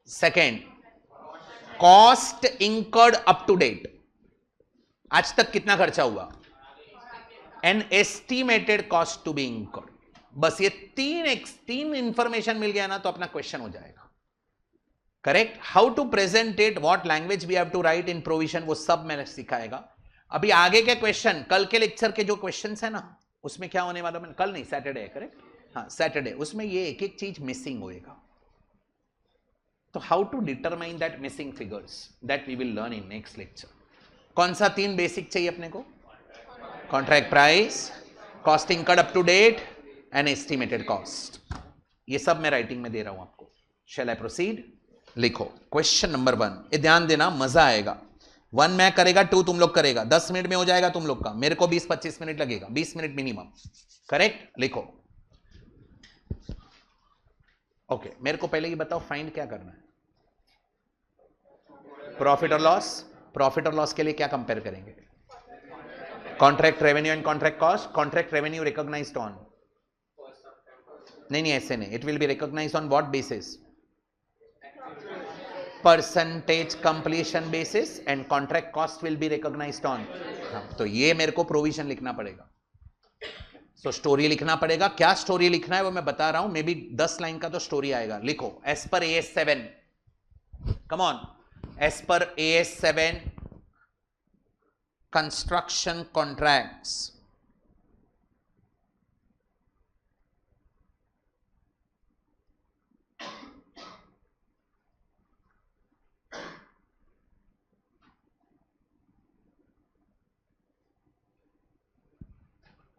Second, cost incurred up to date, आज तक कितना खर्चा हुआ, and estimated cost to be incurred. बस ये 3 इंफॉर्मेशन मिल गया ना तो अपना क्वेश्चन हो जाएगा. Correct? How to present it, what language we have to write in provision, वो सब मैंने सिखाएगा. अभी आगे के क्वेश्चन, कल के लेक्चर के जो क्वेश्चंस है ना, उसमें क्या होने वाला, मैंने कल नहीं, सैटरडे है. करेक्ट? हाँ, सैटरडे. उसमें ये एक एक चीज मिसिंग होएगा. तो how to determine that missing figures, that we will learn in next lecture. कौन सा 3 बेसिक चाहिए अपने को? Contract price, cost incurred up to date and estimated cost. ये सब मैं राइटिंग में दे रहा हूं आपको. Shall I proceed? लिखो क्वेश्चन नंबर 1. ये ध्यान देना, मजा आएगा. 1 मैं करेगा, 2 तुम लोग करेगा. 10 मिनट में हो जाएगा तुम लोग का, मेरे को 20-25 मिनट लगेगा, 20 मिनट मिनिमम. करेक्ट? लिखो. ओके, मेरे को पहले ये बताओ, फाइंड क्या करना है? प्रॉफिट और लॉस. प्रॉफिट और लॉस के लिए क्या कंपेयर करेंगे? Contract revenue and contract cost. Contract revenue recognised on, नहीं ऐसे नहीं, it will be recognised on what basis? Percentage completion basis. And contract cost will be recognised on. तो ये मेरे को प्रोविजन लिखना पड़ेगा. सो स्टोरी लिखना पड़ेगा. क्या स्टोरी लिखना है वो मैं बता रहा हूं. मे बी 10 लाइन का तो स्टोरी आएगा. लिखो, as per AS 7, come on, as per AS 7 construction contracts,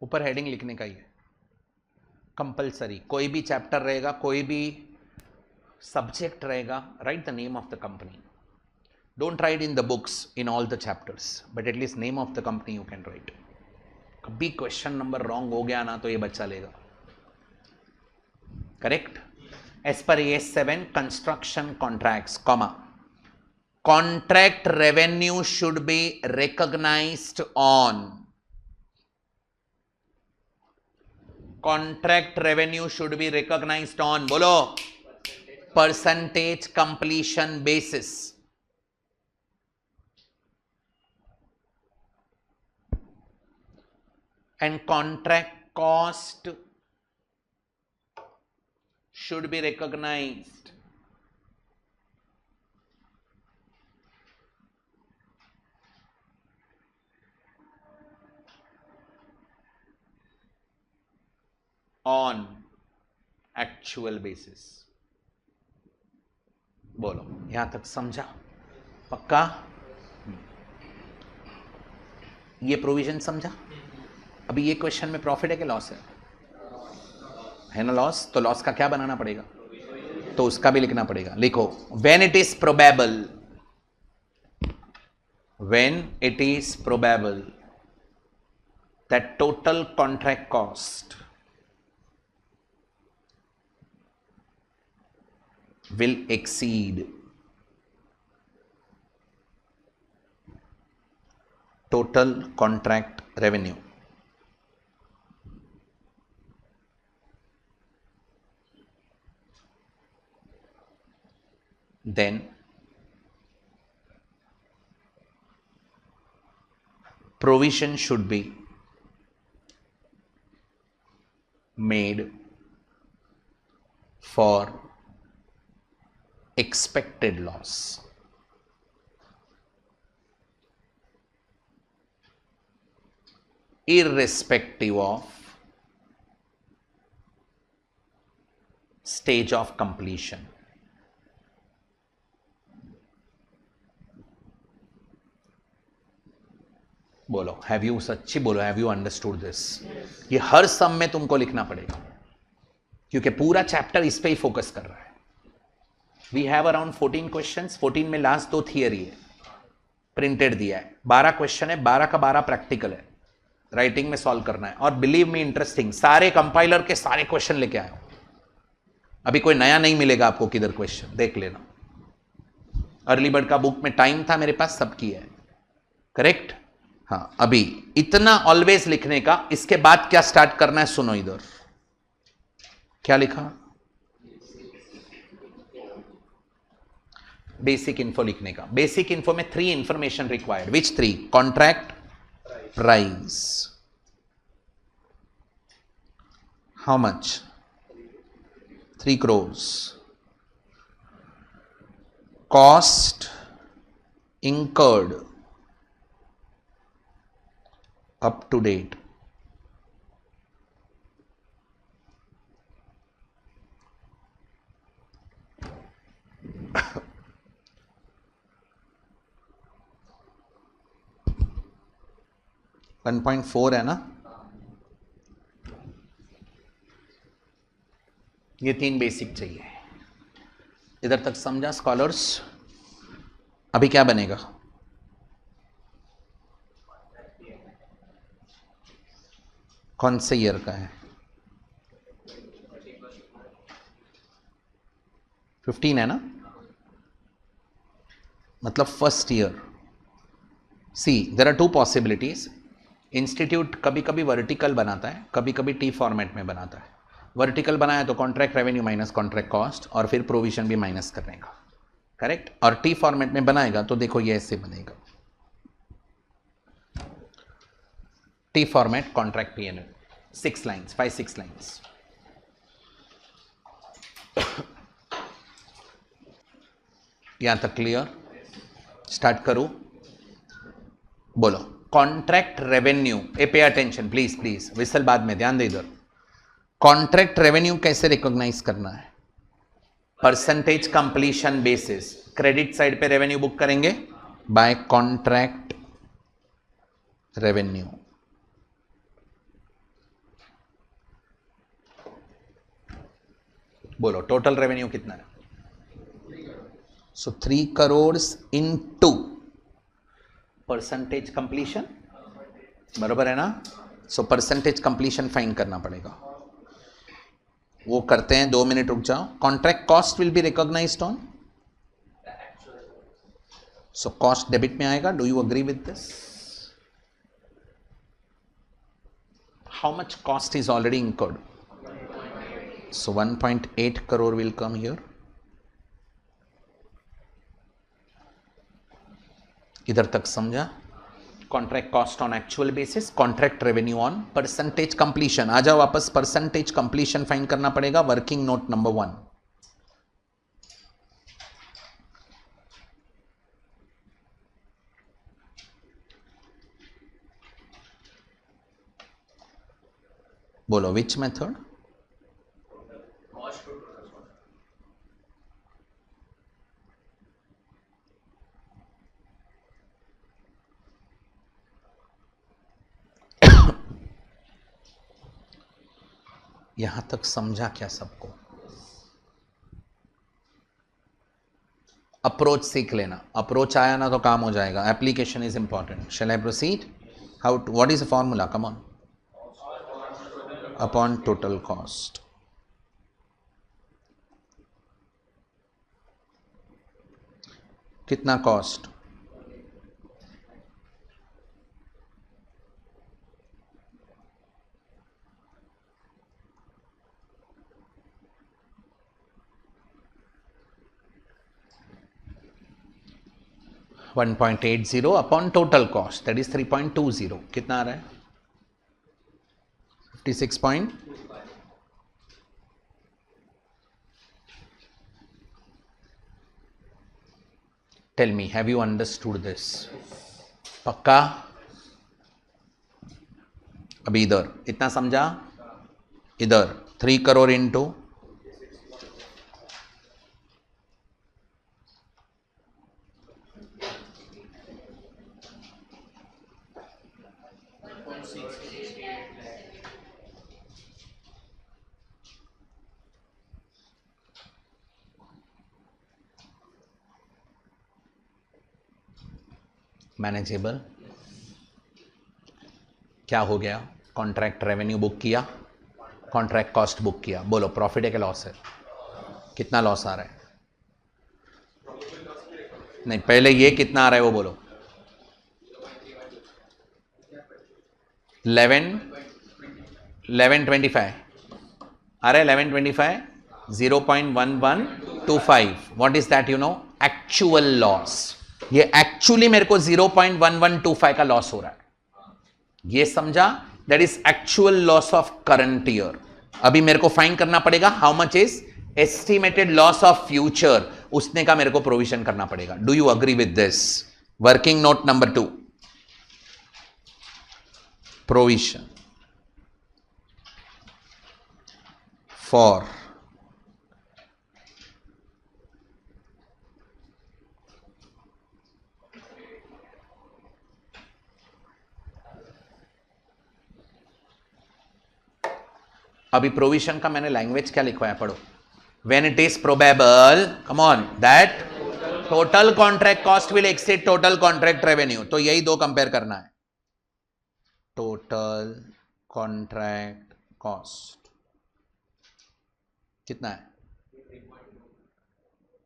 ऊपर हेडिंग लिखने का ही है कंपलसरी. कोई भी चैप्टर रहेगा, कोई भी सब्जेक्ट रहेगा, write the name of the company. Don't write in the books in all the chapters, but at least name of the company you can write. कभी क्वेश्चन नंबर रॉन्ग हो गया ना तो ये बच्चा लेगा. Correct? As per AS 7 construction contracts, comma, contract revenue should be recognised on, contract revenue should be recognized on, बोलो, percentage completion basis. And contract cost should be recognized on actual basis. बोलो, यहां तक समझा? पक्का? ये provision समझा? अभी ये क्वेश्चन में प्रॉफिट है कि लॉस है? है ना लॉस, तो लॉस का क्या बनाना पड़ेगा, तो उसका भी लिखना पड़ेगा। लिखो when it is probable, when it is probable that total contract cost will exceed total contract revenue. Then provision should be made for expected loss. Irrespective of stage of completion. बोलो, हैव यू, सच्ची बोलो, have you understood this? ये हर सम में तुमको लिखना पड़ेगा, क्योंकि पूरा चैप्टर इस पे ही फोकस कर रहा है। वी हैव अराउंड 14 क्वेश्चंस, 14 में लास्ट 2 थियरी है, प्रिंटेड दिया है, 12 क्वेश्चन है, 12 का 12 प्रैक्टिकल है, राइटिंग में सॉल्व करना है। और बिलीव मी इंटरेस्टिंग, सारे कंपाइलर के सारे क्वेश्चन लेके आया हूं, अभी कोई नया नहीं मिलेगा आपको किधर, क्वेश्चन देख लेना। अर्ली बर्ड का बुक में टाइम था मेरे पास, सब किया है, करेक्ट। हाँ, अभी इतना ऑलवेज लिखने का, इसके बाद क्या स्टार्ट करना है सुनो इधर, क्या लिखा, बेसिक इन्फो लिखने का। बेसिक इन्फो में 3 information required, which 3? Contract price, how much, 3 crores, cost incurred up to date, $1.4 है ना, ये 3 बेसिक चाहिए। इधर तक समझा स्कॉलर्स? अभी क्या बनेगा, कौन से ईयर का है? 15 है ना, मतलब first year. See there are 2 possibilities. Institute कभी कभी वर्टिकल बनाता है, कभी कभी टी फॉर्मेट में बनाता है। वर्टिकल बनाया तो contract revenue minus contract cost, और फिर प्रोविजन भी माइनस करने का, करेक्ट। और टी फॉर्मेट में बनाएगा तो देखो ये ऐसे बनेगा, T format contract PNL, 6 lines, 5-6 lines. यहां तक क्लियर? स्टार्ट करो, बोलो contract revenue. A pay attention please, please, whistle बाद में, ध्यान दे इधर। कॉन्ट्रैक्ट रेवेन्यू कैसे रिकॉग्नाइज करना है? Percentage completion basis. Credit side पे रेवेन्यू बुक करेंगे बाय कॉन्ट्रैक्ट रेवेन्यू। बोलो टोटल रेवेन्यू कितना है? सो 3 crores इनटू परसेंटेज कंप्लीशन, बराबर है ना। सो परसेंटेज कंप्लीशन फाइंड करना पड़ेगा, वो करते हैं, 2 मिनट रुक जाओ। Contract cost will be recognised on, so cost debit में आएगा। Do you agree with this? How much cost is already incurred? So 1.8 crore will come here. इधर तक समझा? Contract cost on actual basis, contract revenue on percentage completion. आ जाओ वापस, percentage completion find करना पड़ेगा, वर्किंग नोट नंबर 1। बोलो which method? यहां तक समझा क्या सबको? अप्रोच सीख लेना, अप्रोच आया ना तो काम हो जाएगा. Application is important. Shall I proceed? How, what is the formula? Come on. Upon total cost. कितना cost? $1.80 upon total cost, that is 3.20. कितना आ रहा है? 56 point. Tell me, have you understood this? पक्का? अभी इधर इतना समझा? इधर 3 करोड़ इंटू मैनेजेबल. क्या हो गया? कॉन्ट्रैक्ट रेवेन्यू बुक किया, कॉन्ट्रैक्ट कॉस्ट बुक किया. बोलो प्रॉफिट है कि लॉस है? कितना लॉस आ रहा है? नहीं, पहले ये कितना आ रहा है वो बोलो. 1125 आ रहा है. 1125, 0.1125. What is that? You know, actual loss. ये एक्चुअली मेरे को 0.1125 का लॉस हो रहा है. ये समझा? That is actual loss of current year. अभी मेरे को फाइंड करना पड़ेगा how much is estimated loss of future. उसने का मेरे को प्रोविजन करना पड़ेगा. Do you agree with this? Working note number 2, provision for अभी प्रोविजन का मैंने लैंग्वेज क्या लिखवाया, पढ़ो. When it is probable, come on, that total contract cost will exceed total contract revenue. तो यही दो कंपेयर करना है. टोटल कॉन्ट्रैक्ट कॉस्ट कितना है?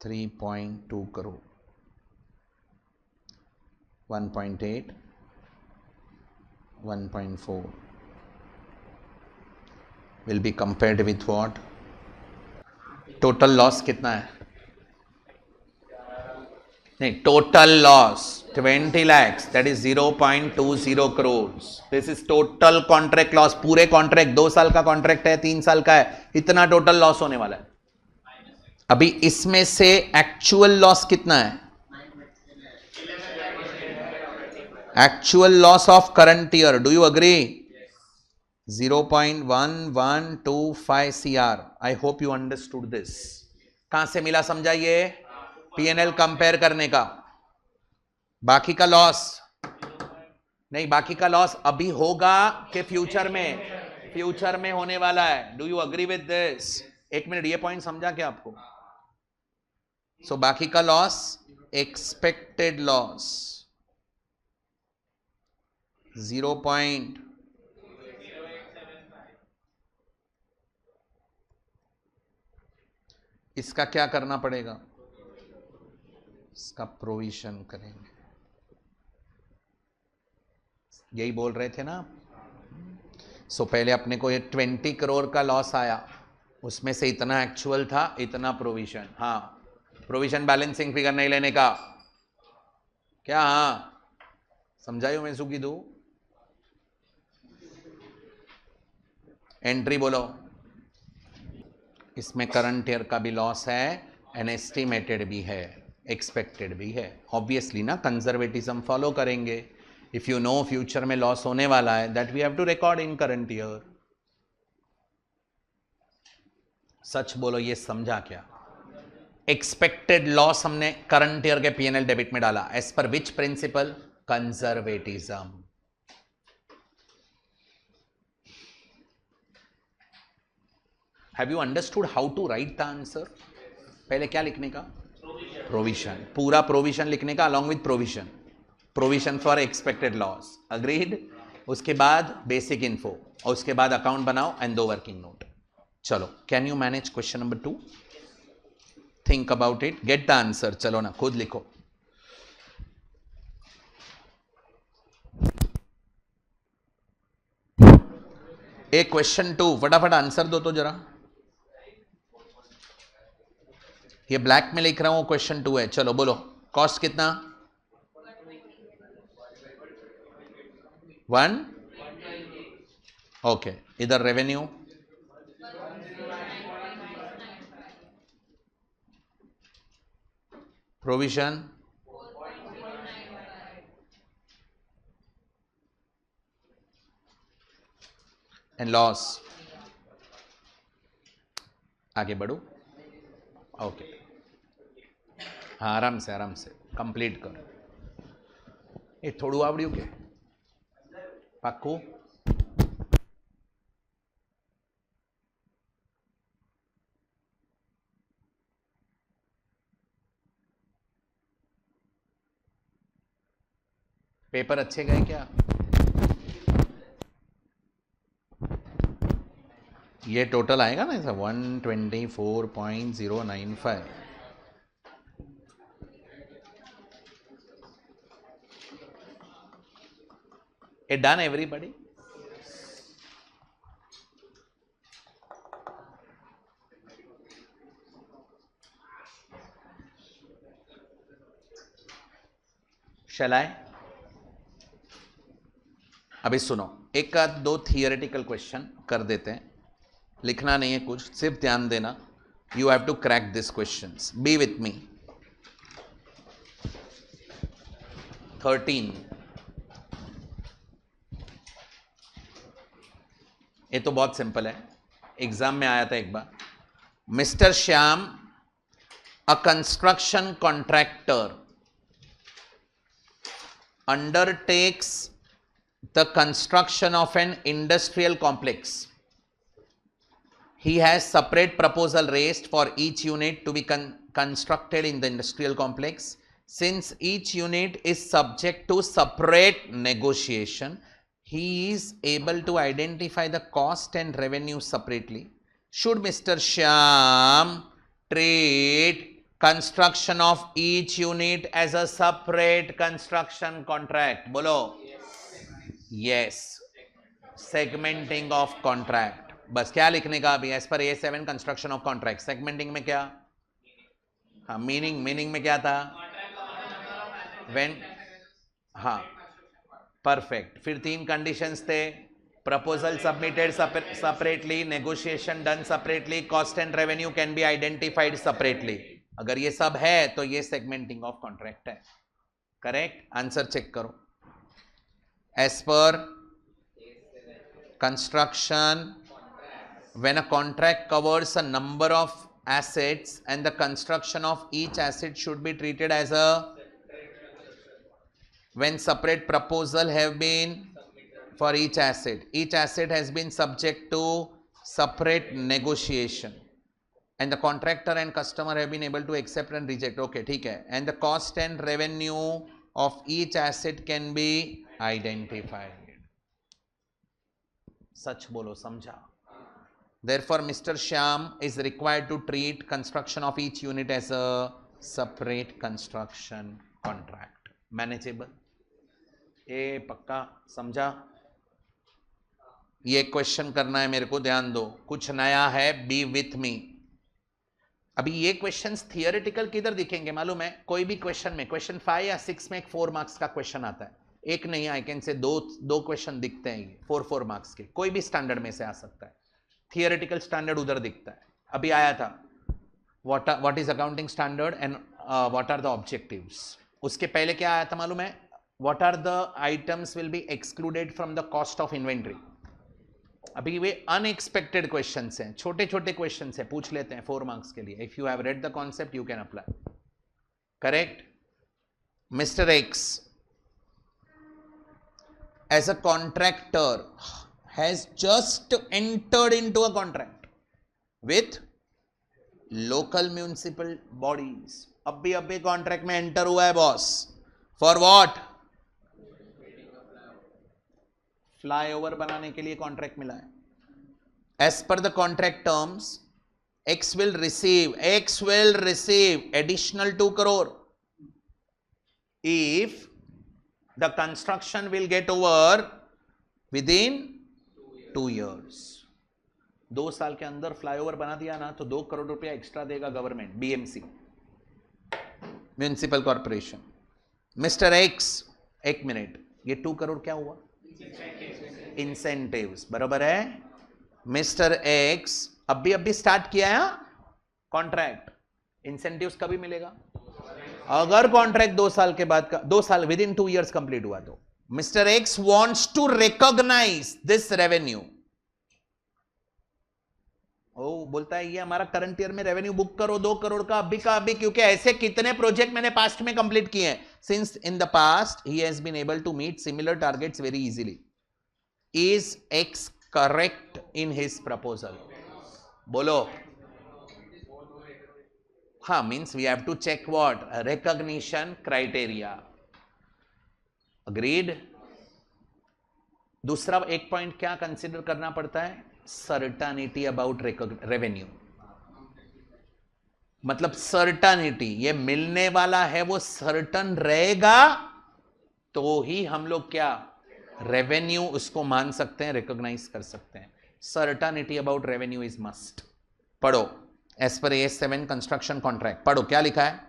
3.2 crore. 1.8, 1.4 will be compared with what? Total loss कितना है? नहीं, total loss 20 lakhs, that is 0.20 crore. This is total contract loss. पूरे कॉन्ट्रैक्ट, 2 साल का कॉन्ट्रैक्ट है, 3 साल का है, इतना टोटल लॉस होने वाला है. अभी इसमें से एक्चुअल लॉस कितना है? Actual loss of current year. Do you agree? 0.1125 CR. I hope you understood this. कहां से मिला समझाइए? P&L कंपेयर करने का. बाकी का लॉस नहीं, बाकी का लॉस अभी होगा कि फ्यूचर में? फ्यूचर में होने वाला है. Do you agree with this? एक मिनट, ये पॉइंट समझा क्या आपको? सो बाकी का लॉस एक्सपेक्टेड लॉस 0. इसका क्या करना पड़ेगा? इसका प्रोविजन करेंगे. यही बोल रहे थे ना. सो पहले अपने को ये 20 करोड़ का लॉस आया, उसमें से इतना एक्चुअल था, इतना प्रोविजन. हाँ, प्रोविजन बैलेंसिंग फिगर नहीं लेने का क्या? हाँ, समझाइयो मैं सुखी दू. एंट्री बोलो. इसमें करंट ईयर का भी लॉस है, एंड एस्टिमेटेड भी है, एक्सपेक्टेड भी है. ऑब्वियसली ना, कंजर्वेटिज्म फॉलो करेंगे. इफ यू नो फ्यूचर में लॉस होने वाला है, that we have to record in current year. सच बोलो, ये समझा क्या? एक्सपेक्टेड लॉस हमने करंट ईयर के P&L डेबिट में डाला. As per which principle? Conservatism. Have you understood how to write the answer? पहले क्या लिखने का? प्रोविजन. पूरा प्रोविजन लिखने का along with provision. Provision for expected loss. Agreed? उसके बाद बेसिक इन्फो और उसके बाद अकाउंट बनाओ एंड 2 वर्किंग नोट. चलो, can you manage question number 2? Think about it, get the answer. चलो ना, खुद लिखो. ए क्वेश्चन 2 फटाफट आंसर दो तो जरा. ये ब्लैक में लिख रहा हूं, क्वेश्चन 2 है. चलो बोलो, कॉस्ट कितना? 1. ओके, इधर रेवेन्यू प्रोविजन एंड लॉस. आगे बढ़ो. ओके, हाँ, आराम से कंप्लीट करो. ये थोड़ू आवड़્યું के પાક્કું? पेपर अच्छे गए क्या? ये टोटल आएगा ना ऐसा 124.095. It done, everybody? Shall I? अभी सुनो, एक आध 2 थियोरेटिकल क्वेश्चन कर देते हैं. लिखना नहीं है कुछ, सिर्फ ध्यान देना. You have to crack this questions. Be with me. 13. ये तो बहुत सिंपल है, एग्जाम में आया था एक बार. Mister Shyam, a construction contractor undertakes the construction of an industrial complex. He has separate proposal raised for each unit to be constructed in the industrial complex. Since each unit is subject to separate negotiation, he is able to identify the cost and revenue separately. Should Mr. Shyam treat construction of each unit as a separate construction contract? Bolo. Yes. Segmenting of contract. बस क्या लिखने का अभी? As per A7 construction of contract. Segmenting में क्या? हाँ, meaning में क्या था? व्हेन. हाँ, परफेक्ट. फिर 3 कंडीशंस थे. Proposal submitted separately, negotiation done separately, cost and revenue can be identified separately. अगर ये सब है तो ये सेगमेंटिंग ऑफ कॉन्ट्रैक्ट है. करेक्ट? आंसर चेक करो. As per construction, when a contract covers a number of assets and the construction of each asset should be treated as a, when separate proposal have been for each asset has been subject to separate negotiation and the contractor and customer have been able to accept and reject. Okay, ठीक है. And the cost and revenue of each asset can be identified. सच बोलो, समझा? Therefore, Mr. Shyam is required to treat construction of each unit as a separate construction contract. Manageable? ये पक्का समझा? ये question करना है मेरे को, ध्यान दो. कुछ नया है, बी विथ मी. अभी ये क्वेश्चंस थियोरेटिकल किधर दिखेंगे मालूम है? कोई भी क्वेश्चन में, क्वेश्चन 5 या 6 में एक 4 मार्क्स का क्वेश्चन आता है. एक नहीं, आई कैन से दो क्वेश्चन दिखते हैं 4 मार्क्स के. कोई भी स्टैंडर्ड में से आ सकता है. थियोरेटिकल स्टैंडर्ड उधर दिखता है. अभी आया था what is accounting standard and what are the objectives. उसके पहले क्या आया था मालूम है? What are the items will be excluded from the cost of inventory. अभी वे अनएक्सपेक्टेड क्वेश्चंस हैं, छोटे छोटे क्वेश्चंस हैं, पूछ लेते हैं 4 मार्क्स के लिए. If you have read the concept you can apply. Correct? Mister X as a contractor has just entered into a contract. With local municipal bodies. अब भी कॉन्ट्रैक्ट में एंटर हुआ है बॉस, फॉर व्हाट? फ्लाईओवर बनाने के लिए contract मिला है। As per the contract terms, X will receive additional 2 crore if the construction will get over within 2 years। 2 साल के अंदर फ्लाईओवर बना दिया ना तो 2 करोड़ रुपया एक्स्ट्रा देगा government, BMC, municipal corporation. Mister x, 1 minute, ये 2 करोड़ क्या हुआ? इंसेंटिव्स, बराबर है। मिस्टर एक्स अभी स्टार्ट किया है कॉन्ट्रैक्ट, इंसेंटिव्स कभी मिलेगा? अगर कॉन्ट्रैक्ट 2 साल के बाद का, 2 साल विद इन 2 years कंप्लीट हुआ तो mister X wants to recognise this revenue. ओ बोलता है ये हमारा करंट ईयर में रेवेन्यू बुक करो 2 करोड़ का अभी, क्योंकि ऐसे कितने प्रोजेक्ट मैंने पास्ट में कंप्लीट किए हैं। Since in the past he has been able to meet similar targets very easily. Is X correct in his proposal? बोलो। हाँ, means we have to check what? Recognition criteria. Agreed. दूसरा एक point क्या consider करना पड़ता है? Certainty about revenue. मतलब certainty, ये मिलने वाला है वो सर्टन रहेगा तो ही हम लोग क्या रेवेन्यू उसको मान सकते हैं, रिकॉग्नाइज कर सकते हैं। Certainty about revenue is must. पढ़ो as per AS7 construction contract, पढ़ो क्या लिखा है?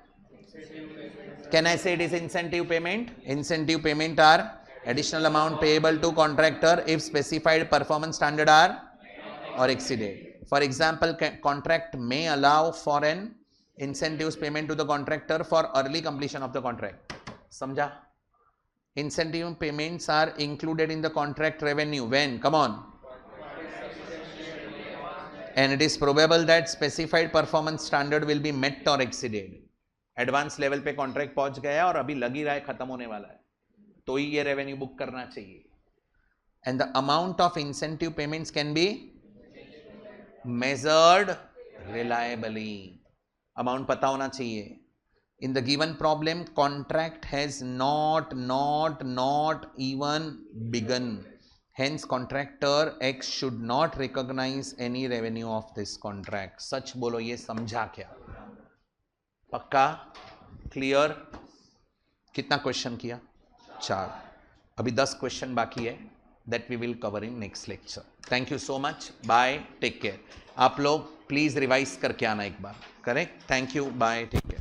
Can I say it is incentive payment? Incentive payment are additional amount payable to contractor if specified performance standard are or exceeded. For example, contract may allow for an incentives payment to the contractor for early completion of the contract. समझा? Incentive payments are included in the contract revenue when, come on, and it is probable that specified performance standard will be met or exceeded. Advance level पे contract पहुंच गया और अभी लग ही रहा है, खत्म होने वाला है, तो ही ये रेवेन्यू बुक करना चाहिए। And the amount of incentive payments can be measured reliably. Amount पता होना चाहिए। In the given problem contract has not even begun, hence contractor X should not recognise any revenue of this contract. सच बोलो, ये समझा क्या? पक्का? Clear? कितना क्वेश्चन किया? 4। अभी 10 क्वेश्चन बाकी है, that we will cover in next lecture. Thank you so much, bye, take care. आप लोग प्लीज रिवाइज करके आना एक बार, correct? Thank you, bye, take care.